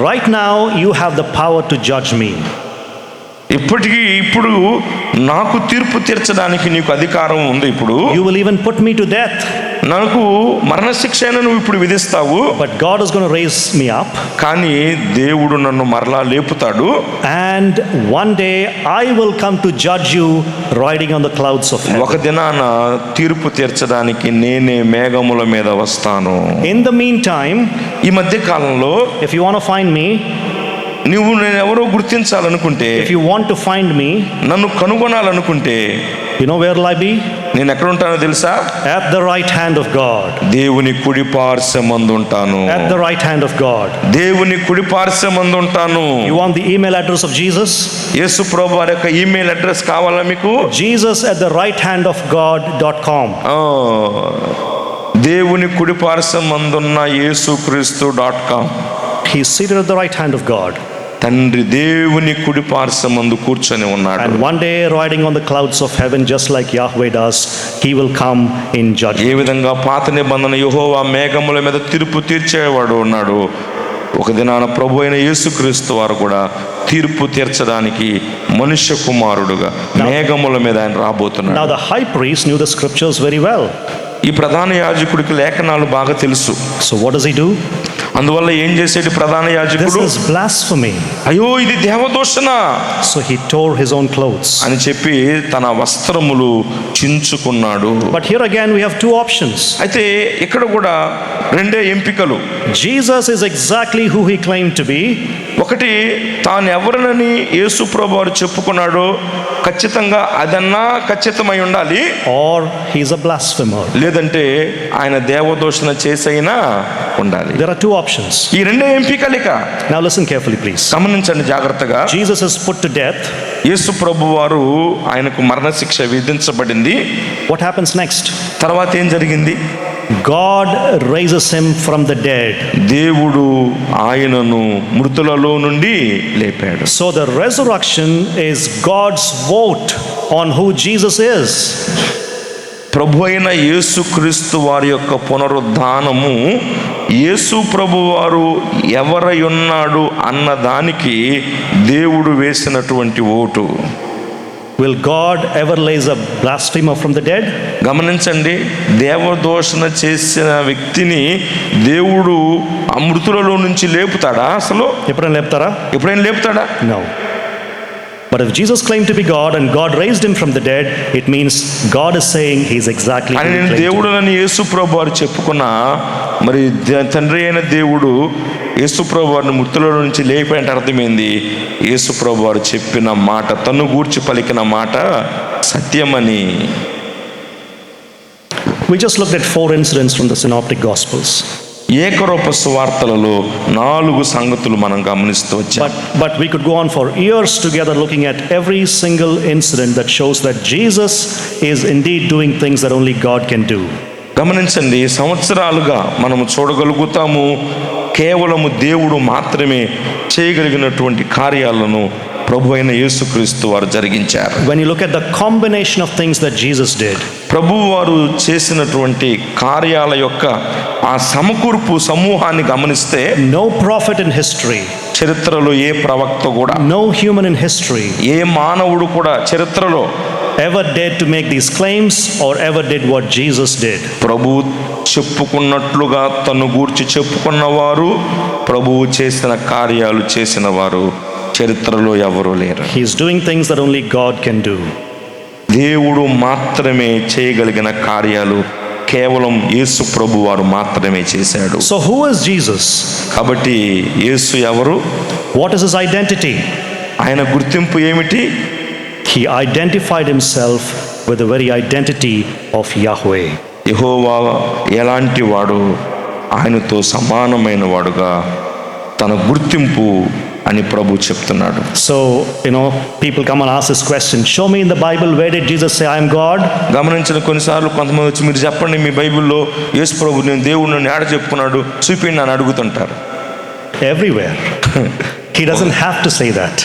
Speaker 1: Right now you have the power to judge me.
Speaker 2: ఇప్పుడు నాకు తీర్పు తీర్చడానికి నీకు అధికారం ఉంది. ఇప్పుడు
Speaker 1: You will even put me to death.
Speaker 2: నాకు మరణశిక్ష అయినా నువ్వు ఇప్పుడు విధిస్తావు.
Speaker 1: But God is going to raise me up.
Speaker 2: కానీ దేవుడు నన్ను మరలా లేపుతాడు.
Speaker 1: And one day I will come to judge you riding on the clouds of heaven.
Speaker 2: ఒక దినాన తీర్పు తీర్చడానికి నేనే మేఘముల మీద వస్తాను.
Speaker 1: In the meantime,
Speaker 2: ఈ మధ్య కాలంలో
Speaker 1: if you want to find me,
Speaker 2: నువ్వు నేను ఎవరో గుర్తించాలనుకుంటే,
Speaker 1: if you want to find me,
Speaker 2: నన్ను కనుగొనాలనుకుంటే,
Speaker 1: you know where will I be?
Speaker 2: నేను ఎక్కడ ఉంటానో తెలుసా?
Speaker 1: At the right hand of God.
Speaker 2: దేవుని కుడి పార్శ్వమందు ఉంటాను.
Speaker 1: At the right hand of God.
Speaker 2: దేవుని కుడి పార్శ్వమందు ఉంటాను.
Speaker 1: You want the email address of Jesus?
Speaker 2: యేసు ప్రభు వారి యొక్క ఈమెయిల్ అడ్రస్ కావాలా మీకు?
Speaker 1: Jesus at the right hand of God.com.
Speaker 2: దేవుని కుడి పార్శ్వమందున్న యేసుక్రీస్తు.com.
Speaker 1: He is seated at the right hand of God.
Speaker 2: తండ్రి దేవుని కుడి పార్శ్వమందు కూర్చొని ఉన్నాడు.
Speaker 1: And one day riding on the clouds of heaven, just like Yahweh does, he will come in judgment.
Speaker 2: ఏ విధంగా పాత నిబంధన యెహోవా మేఘముల మీద తీర్పు తీర్చేవాడు ఉన్నాడు, ఒక దినాన ప్రభు అయిన యేసుక్రీస్తు వారు కూడా తీర్పు తీర్చడానికి మనుష్య కుమారుడుగా మేఘముల మీద ఆయన రాబోతున్నాడు.
Speaker 1: Now the high priest knew the scriptures very well.
Speaker 2: ఈ ప్రధాన యాజకుడికి లేఖనాలు బాగా తెలుసు.
Speaker 1: So what does he do?
Speaker 2: అందువల్ల ఏం చేసేది ప్రధాన
Speaker 1: This
Speaker 2: యాజకుడు?
Speaker 1: is blasphemy.
Speaker 2: అయ్యో ఇది దేవదూషణ
Speaker 1: So he tore his own clothes.
Speaker 2: అని చెప్పి తన వస్త్రములు చించుకున్నాడు.
Speaker 1: But here again we have two options.
Speaker 2: అయితే ఇక్కడ కూడా రెండే ఎంపికలు.
Speaker 1: Jesus is exactly who he claimed to be.
Speaker 2: ఒకటి, తాను ఎవరినని యేసు ప్రభు వారు చెప్పుకున్నాడో ఖచ్చితంగా అదన్నా ఖచ్చితమై ఉండాలి,
Speaker 1: Or he's a blasphemer.
Speaker 2: లేదంటే ఆయన దేవదూషణ చేసైనా ఉండాలి.
Speaker 1: There are two options.
Speaker 2: ఈ రెండే ఎంపికలిక.
Speaker 1: Now listen carefully, please.
Speaker 2: గమనించండి జాగ్రత్తగా.
Speaker 1: Jesus is put to death.
Speaker 2: యేసు ప్రభు వారు ఆయనకు మరణశిక్ష విధించబడింది.
Speaker 1: What happens next?
Speaker 2: తర్వాత ఏం జరిగింది?
Speaker 1: God raises him from the dead.
Speaker 2: దేవుడు ఆయనను మృతులలో నుండి లేపాడు.
Speaker 1: So the resurrection is God's vote on who Jesus is.
Speaker 2: ప్రభు అయిన యేసుక్రీస్తు వారి యొక్క పునరుద్ధానము యేసు ప్రభు వారు ఎవరై ఉన్నాడు అన్నదానికి దేవుడు వేసినటువంటి vote.
Speaker 1: Will God ever raise a blasphemer from the dead?
Speaker 2: గమనించండి, దేవదూషణ చేసిన వ్యక్తిని దేవుడు మృతులలో నుంచి లేపుతాడా? అసలు
Speaker 1: ఎప్పుడైనా లేపుతారా?
Speaker 2: ఎప్పుడైనా లేపుతాడా?
Speaker 1: No. But if Jesus claimed to be God and God raised him from the dead, it means God is saying he's exactly who
Speaker 2: అని
Speaker 1: he
Speaker 2: నేను
Speaker 1: claimed to
Speaker 2: దేవుడు నన్ను యేసు ప్రభు వారు చెప్పుకున్నా, మరి తండ్రి అయిన దేవుడు యేసు ప్రభు వారిని మృతుల నుంచి లేపేంటే అర్థమైంది, యేసు ప్రభు వారు చెప్పిన మాట, తను గూర్చి పలికిన మాట సత్యమని.
Speaker 1: be. We just looked at 4 incidents from the Synoptic Gospels.
Speaker 2: ఏకరూప సువార్తలలో 4 సంగతులు మనం గమనిస్తూ వచ్చాం.
Speaker 1: But we could go on for years together looking at every single incident that shows that Jesus is indeed doing things that only God can do.
Speaker 2: గమనించండి, సంవత్సరాలుగా మనము చూడగలుగుతాము కేవలము దేవుడు మాత్రమే చేయగలిగినటువంటి కార్యాలను ప్రభు అయిన యేసుక్రీస్తు వారు జరిగించారు.
Speaker 1: When you look at the combination of things that Jesus did,
Speaker 2: ప్రభు వారు చేసినటువంటి కార్యాల యొక్క ఆ సమకూర్పు సమూహాన్ని గమనిస్తే,
Speaker 1: no prophet in history,
Speaker 2: చరిత్రలో ఏ ప్రవక్త కూడా,
Speaker 1: no human in history
Speaker 2: ఏ మానవుడు కూడా చరిత్రలో
Speaker 1: ever dared to make these claims or ever did what Jesus did.
Speaker 2: ప్రభు చెప్పుకున్నట్లుగా తను గూర్చి చెప్పుకున్నవారు, ప్రభువు చేసిన కార్యాలు చేసిన వారు చరిత్రలో ఎవరూ లేరు.
Speaker 1: He is doing things that only God can do.
Speaker 2: దేవుడు మాత్రమే చేయగలిగిన కార్యాలు కేవలం యేసు ప్రభు వారు మాత్రమే చేశాడు.
Speaker 1: So who is Jesus?
Speaker 2: కాబట్టి యేసు ఎవరు?
Speaker 1: What is his identity?
Speaker 2: ఆయన గుర్తింపు ఏమిటి?
Speaker 1: He identified himself with the very identity of Yahweh.
Speaker 2: యెహోవా ఎలాంటి వాడు, ఆయనతో సమానమైన వాడుగా తన గుర్తింపు అని ప్రభు చెప్తున్నాడు.
Speaker 1: So, people come and ask this question, show me in the Bible, where did Jesus say, I am God?
Speaker 2: గమనించిన కొన్నిసార్లు కొంతమంది వచ్చి, మీరు చెప్పండి మీ బైబిల్లో యేసు ప్రభు నేను దేవుడు నన్ను ఏడ చెప్పుకున్నాడు చూపిండి అని అడుగుతుంటారు.
Speaker 1: Everywhere. He doesn't have to say that.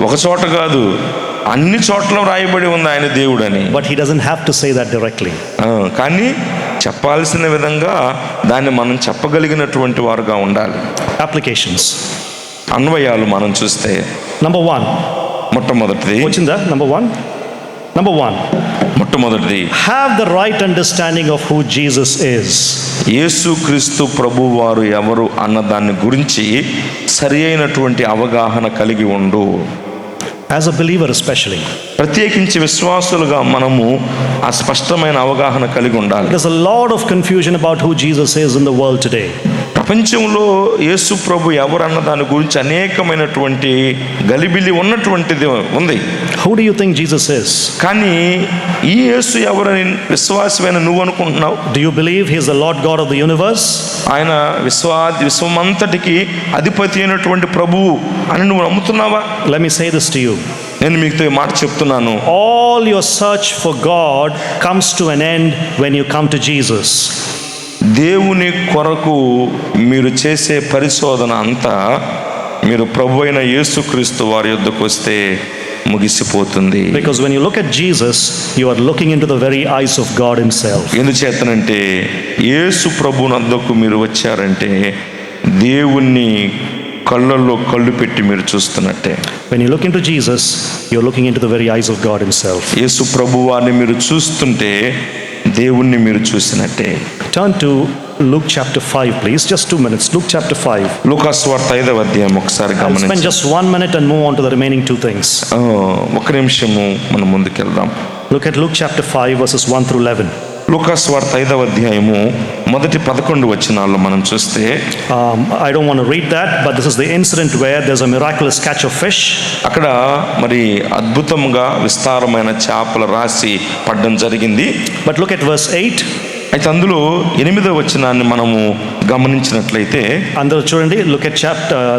Speaker 2: ఒక చోట కాదు, అన్ని చోట్ల రాయబడి ఉంది ఆయన దేవుడని.
Speaker 1: But he doesn't have to say that directly.
Speaker 2: కానీ చెప్పాల్సిన విధంగా దాన్ని మనం చెప్పగలిగినటువంటి వారుగా ఉండాలి.
Speaker 1: Applications.
Speaker 2: అన్వయాలు మనం చూస్తే
Speaker 1: Number 1.
Speaker 2: మొట్టమొదటిది
Speaker 1: వచ్చిందా? Number 1.
Speaker 2: మొట్టమొదటిది,
Speaker 1: have the right understanding of who Jesus is.
Speaker 2: యేసుక్రీస్తు ప్రభు వారు ఎవరు అన్న దాని గురించి సరి అయినటువంటి అవగాహన కలిగి ఉండు.
Speaker 1: As a believer especially.
Speaker 2: ప్రత్యేకించి విశ్వాసులుగా మనము ఆ స్పష్టమైన అవగాహన కలిగి ఉండాలి.
Speaker 1: There's a lot of confusion about who Jesus is in the world today.
Speaker 2: ప్రపంచంలో యేసు ప్రభు ఎవరు అన్న దాని గురించి అనేకమైనటువంటి గలిబిలి ఉన్నటువంటిది ఉంది.
Speaker 1: Who do you think Jesus is?
Speaker 2: కానీ ఈ యేసు ఎవరని విశ్వాసమైన నువ్వు అనుకుంటున్నావు?
Speaker 1: Do you believe he is the Lord God of the universe?
Speaker 2: ఆయన విశ్వమంతటికి అధిపతి అయినటువంటి ప్రభువు అని నువ్వు నమ్ముతున్నావా?
Speaker 1: Let me say this to you.
Speaker 2: నేను మీకు ఈ మాట చెప్తున్నాను.
Speaker 1: All your search for God comes to an end when you come to Jesus.
Speaker 2: దేవుని కొరకు మీరు చేసే పరిశోధన అంతా మీరు ప్రభు అయిన యేసుక్రీస్తు వారి యొద్దకు వస్తే ముగిసిపోతుంది.
Speaker 1: Because when you look at Jesus, you are looking into the very eyes of God himself.
Speaker 2: ఎందుచేతనంటే యేసు ప్రభు వద్దకు మీరు వచ్చారంటే దేవుణ్ణి కళ్ళల్లో కళ్ళు పెట్టి మీరు చూస్తున్నట్టే.
Speaker 1: When you look into Jesus, you're looking into the very eyes of God himself.
Speaker 2: యేసు ప్రభు వారిని మీరు చూస్తుంటే దేవుణ్ణి మీరు చూసినట్టే.
Speaker 1: Turn to Luke chapter 5, please. Just 2 minutes. Luke chapter 5.
Speaker 2: లూకా సువార్త 5వ అధ్యాయం ఒకసారి
Speaker 1: I'll spend
Speaker 2: గమనించండి.
Speaker 1: just 1 minute and move on to the remaining 2 things.
Speaker 2: ఒక నిమిషము మనం ముందుకెళ్దాం.
Speaker 1: Look at Luke chapter 5, verses 1 through 11.
Speaker 2: లూకా సువార్త 5వ అధ్యాయము మొదటి 11 వచనాల్లో మనం చూస్తే,
Speaker 1: I don't want to read that, but this is the incident where there's a miraculous catch of fish.
Speaker 2: అక్కడ మరి అద్భుతంగా విస్తారమైన చేపల రాశి పడడం జరిగింది.
Speaker 1: But look at verse 8.
Speaker 2: అయితే అందులో 8వ వచనాన్ని మనము గమనించినట్లయితే,
Speaker 1: అందరూ చూడండి. Look at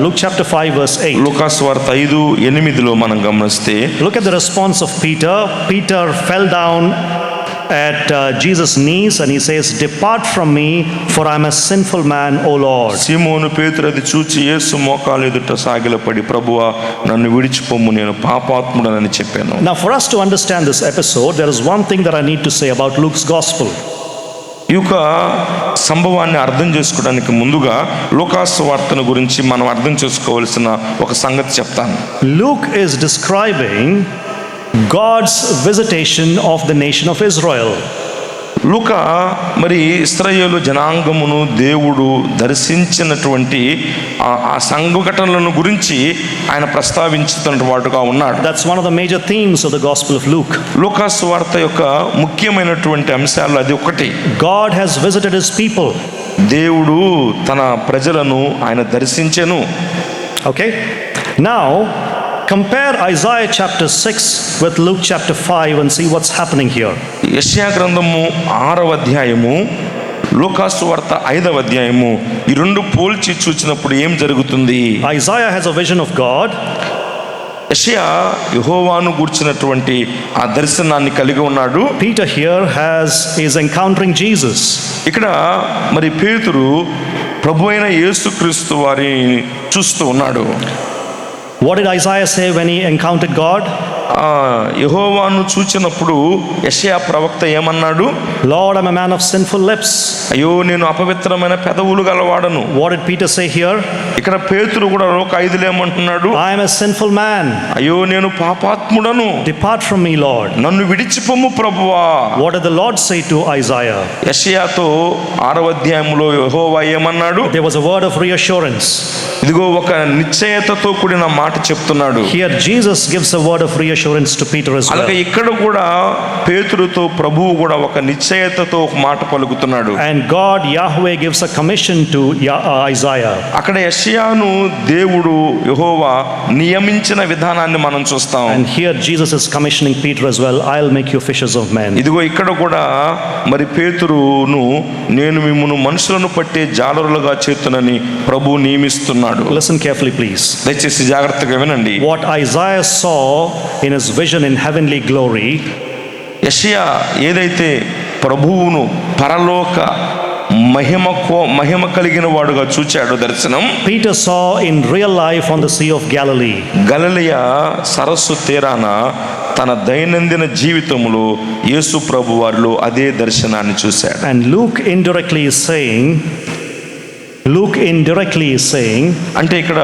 Speaker 1: Luke chapter 5, verse 8.
Speaker 2: లూకా సువార్త 5:8లో మనం గమనిస్తే,
Speaker 1: Look at the response of Peter. Peter fell down at Jesus' knees and he says, "Depart from me, for I am a sinful man, O Lord."
Speaker 2: సీమోను పేతురు అది చూచి యేసు మోకాలు ఎదుట సాగిలపడి, ప్రభువా నన్ను విడిచిపోము, నేను పాపాత్ముడనని చెప్పాను.
Speaker 1: Now for us to understand this episode, there is one thing that I need to say about Luke's gospel.
Speaker 2: ఈ యొక్క సంభవాన్ని అర్థం చేసుకోవడానికి ముందుగా లూకా సువార్తను గురించి మనం అర్థం చేసుకోవాల్సిన ఒక సంగతి చెప్తాను.
Speaker 1: Luke is describing God's visitation of the nation of Israel.
Speaker 2: లూకా మరి ఇశ్రాయేలు జనాంగమును దేవుడు దర్శించినటువంటి ఆ సంఘటనలను గురించి ఆయన ప్రస్తావించుతున్న వాడుగా ఉన్నాడు.
Speaker 1: That's one of the major themes of the Gospel of Luke.
Speaker 2: లూకా సువార్త యొక్క ముఖ్యమైనటువంటి అంశాలు అది ఒకటి.
Speaker 1: God has visited his people.
Speaker 2: దేవుడు తన ప్రజలను ఆయన దర్శించెను.
Speaker 1: Okay? Now compare Isaiah chapter 6 with Luke chapter 5 and see what's happening here.
Speaker 2: యెషయా గ్రంథము 6వ అధ్యాయము, లూకా సువార్త 5వ అధ్యాయము, ఈ రెండు పోల్చి చూచినప్పుడు ఏం జరుగుతుంది?
Speaker 1: Isaiah has a vision of God.
Speaker 2: యెషయా యెహోవాను గూర్చినటువంటి ఆ దర్శనాన్ని కలిగి ఉన్నాడు.
Speaker 1: Peter here is encountering Jesus.
Speaker 2: ఇక్కడ మరి పేతురు ప్రభు అయిన యేసుక్రీస్తు వారిని చూస్తూ ఉన్నాడు.
Speaker 1: What did Isaiah say when he encountered God?
Speaker 2: యెహోవాను చూచినప్పుడు యెషయా ప్రవక్త ఏమన్నాడు?
Speaker 1: Lord, I'm a man of sinful lips.
Speaker 2: అయ్యో నేను అపవిత్రమైన పెదవులు గలవాడను.
Speaker 1: What did Peter say here?
Speaker 2: ఇక్కడ పేతురు కూడా లోక 5లో ఏమంటున్నాడు?
Speaker 1: I am a sinful man.
Speaker 2: అయ్యో నేను పాపాత్ముడను.
Speaker 1: Depart from me, Lord.
Speaker 2: నన్ను విడిచిపోము ప్రభువా.
Speaker 1: What did the Lord say to Isaiah?
Speaker 2: యెషయాతో 6వ అధ్యాయంలో యెహోవా ఏమన్నాడు?
Speaker 1: There was a word of reassurance.
Speaker 2: ఇదిగో ఒక నిశ్చయతతో కూడిన మాట చెప్తున్నాడు.
Speaker 1: Here Jesus gives a word of reassurance. reassurance to Peter as well.
Speaker 2: అలాగే ఇక్కడ కూడా పేతురుతో ప్రభువు కూడా ఒక నిశ్చయతతో ఒక మాట పలుకుతున్నాడు.
Speaker 1: And God, Yahweh, gives a commission to Isaiah.
Speaker 2: అక్కడ యెషయాను దేవుడు యెహోవా నియమించిన విధానాన్ని మనం చూస్తాం.
Speaker 1: And here Jesus is commissioning Peter as well. I'll make you fishers of men.
Speaker 2: ఇదిగో ఇక్కడ కూడా మరి పేతురును నేను మిమ్మును మనుషులను పట్టే జాలరులుగా చేతునని ప్రభువు నియమిస్తున్నాడు.
Speaker 1: Listen carefully, please.
Speaker 2: దయచేసి జాగ్రత్తగా వినండి.
Speaker 1: What Isaiah saw in his vision in heavenly glory,
Speaker 2: యెషయా ఏదైతే ప్రభువును పరలోక మహిమ కలిగిన వాడుగా చూచాడు దర్శనం,
Speaker 1: Peter saw in real life on the Sea of Galilee.
Speaker 2: గలిలయ సరస్సు తీరాన తన దైనందిన జీవితంలో యేసు ప్రభు వారిలో అదే దర్శనాన్ని చూశాడు.
Speaker 1: And Luke indirectly is saying
Speaker 2: అంటే ఇక్కడ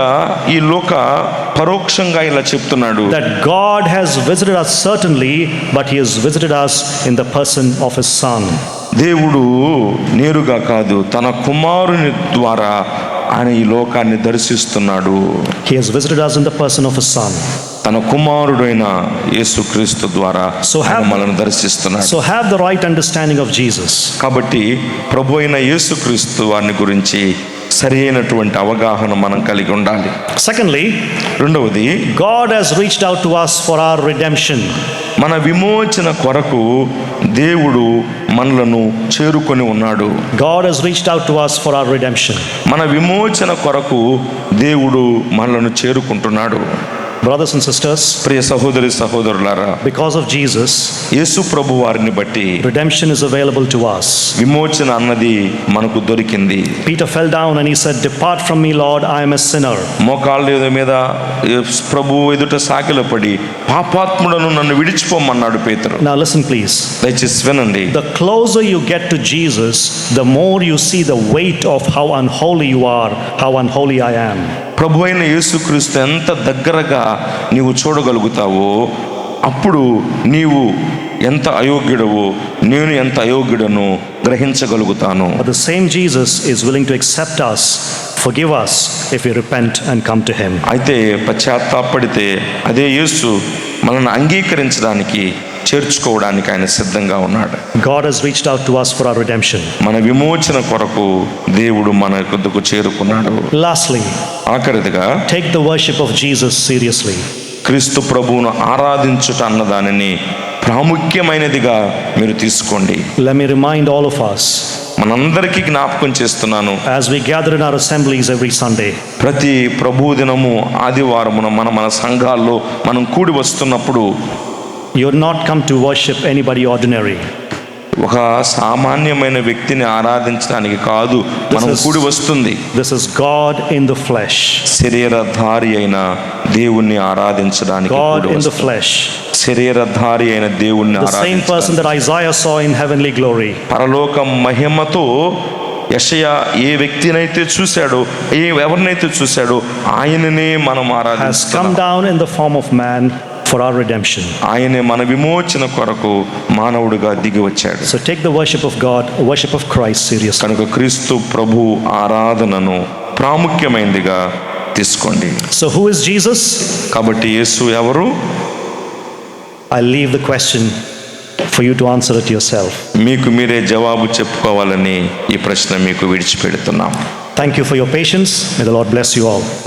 Speaker 2: ఈ లోక పరోక్షంగా ఇలా చెప్తున్నాడు
Speaker 1: that God has visited us certainly, but he has visited us in the person of his son.
Speaker 2: దేవుడు నేరుగా కాదు, తన కుమారుని ద్వారా ఆయన ఈ లోకాన్ని దర్శిస్తున్నాడు.
Speaker 1: He has visited us in the person of his son.
Speaker 2: తన కుమారుడైన యేసుక్రీస్తు ద్వారా ఆయన మనల్ని దర్శిస్తున్నాడు.
Speaker 1: So have the right understanding of Jesus.
Speaker 2: కాబట్టి ప్రభు అయిన యేసుక్రీస్తు వారిని గురించి సరైనటువంటి అవగాహన మనం కలిగి ఉండాలి.
Speaker 1: Secondly,
Speaker 2: రెండవది,
Speaker 1: God has reached out to us for our redemption.
Speaker 2: మన విమోచన కొరకు దేవుడు మనలను చేరుకొని ఉన్నాడు.
Speaker 1: God has reached out to us for our redemption.
Speaker 2: మన విమోచన కొరకు దేవుడు మనలను చేరుకుంటున్నాడు.
Speaker 1: Brothers and sisters,
Speaker 2: ప్రియ సహోదరి సహోదరులారా,
Speaker 1: because of Jesus,
Speaker 2: యేసు ప్రభు వారిని బట్టి
Speaker 1: redemption is available to us.
Speaker 2: విమోచన అన్నది మనకు దొరికింది.
Speaker 1: Peter fell down and he said, "Depart from me, Lord, I am a sinner."
Speaker 2: మోకాళ్ళ మీద ప్రభు ఎదుట సాగిలపడి పాపాత్ముడను నన్ను విడిచిపోమన్నాడు పేతురు.
Speaker 1: Now listen please.
Speaker 2: దయచేసి వినండి.
Speaker 1: The closer you get to Jesus, the more you see the weight of how unholy you are, how unholy I am.
Speaker 2: ప్రభు అయిన యేసుక్రీస్తు ఎంత దగ్గరగా నీవు చూడగలుగుతావో అప్పుడు నీవు ఎంత అయోగ్యుడవో నేను ఎంత అయోగ్యుడను గ్రహించగలుగుతాను.
Speaker 1: But the same Jesus is willing to accept us, forgive us if we repent and come to him.
Speaker 2: అయితే పశ్చాత్తాపడితే అదే యేసు మనల్ని అంగీకరించడానికి చేర్చుకోవడానికి ఆయన సిద్ధంగా ఉన్నాడు.
Speaker 1: God has reached out to us for our redemption.
Speaker 2: మన విమోచన కొరకు దేవుడు మన వద్దకు చేరుకున్నాడు.
Speaker 1: Lastly,
Speaker 2: ఆఖరిదిగా,
Speaker 1: take the worship of Jesus seriously.
Speaker 2: క్రీస్తు ప్రభువును ఆరాధించుట అన్న దానిని ప్రాముఖ్యమైనదిగా మీరు తీసుకోండి.
Speaker 1: Let me remind all of us,
Speaker 2: మనందరికీ జ్ఞాపకం చేస్తున్నాను,
Speaker 1: as we gather in our assemblies every Sunday,
Speaker 2: ప్రతి ప్రభు దినము ఆదివారమున మన సంఘాల్లో మనం కూడి వస్తున్నప్పుడు
Speaker 1: you have not come to worship anybody ordinary.
Speaker 2: ఒక సామాన్యమైన వ్యక్తిని ఆరాధించడానికి కాదు మనం కూడి వస్తుంది.
Speaker 1: This is God in the flesh.
Speaker 2: శరీరధారి అయిన దేవుణ్ణి ఆరాధించడానికి
Speaker 1: God in the flesh.
Speaker 2: శరీరధారి అయిన దేవుణ్ణి
Speaker 1: The same person that Isaiah saw in heavenly glory.
Speaker 2: పరలోక మహిమతో యెషయా ఏ వ్యక్తినైతే చూశాడో, ఎవరినైతే చూశాడో ఆయననే మనం
Speaker 1: has
Speaker 2: ఆరాధిస్తాం.
Speaker 1: come down in the form of man for our redemption.
Speaker 2: ఆయనే మన విమోచన కొరకు మానవుడిగా దిగి వచ్చాడు.
Speaker 1: So take the worship of God, worship of Christ seriously.
Speaker 2: కనుక క్రీస్తు ప్రభు ఆరాధనను ప్రాముఖ్యమైనదిగా తీసుకోండి.
Speaker 1: So who is Jesus?
Speaker 2: కాబట్టి యేసు ఎవరు?
Speaker 1: I leave the question for you to answer it yourself.
Speaker 2: మీకు మీరే జవాబు చెప్పుకోవాలని ఈ ప్రశ్న మీకు విడిచిపెడుతున్నాం.
Speaker 1: Thank you for your patience. May the Lord bless you all.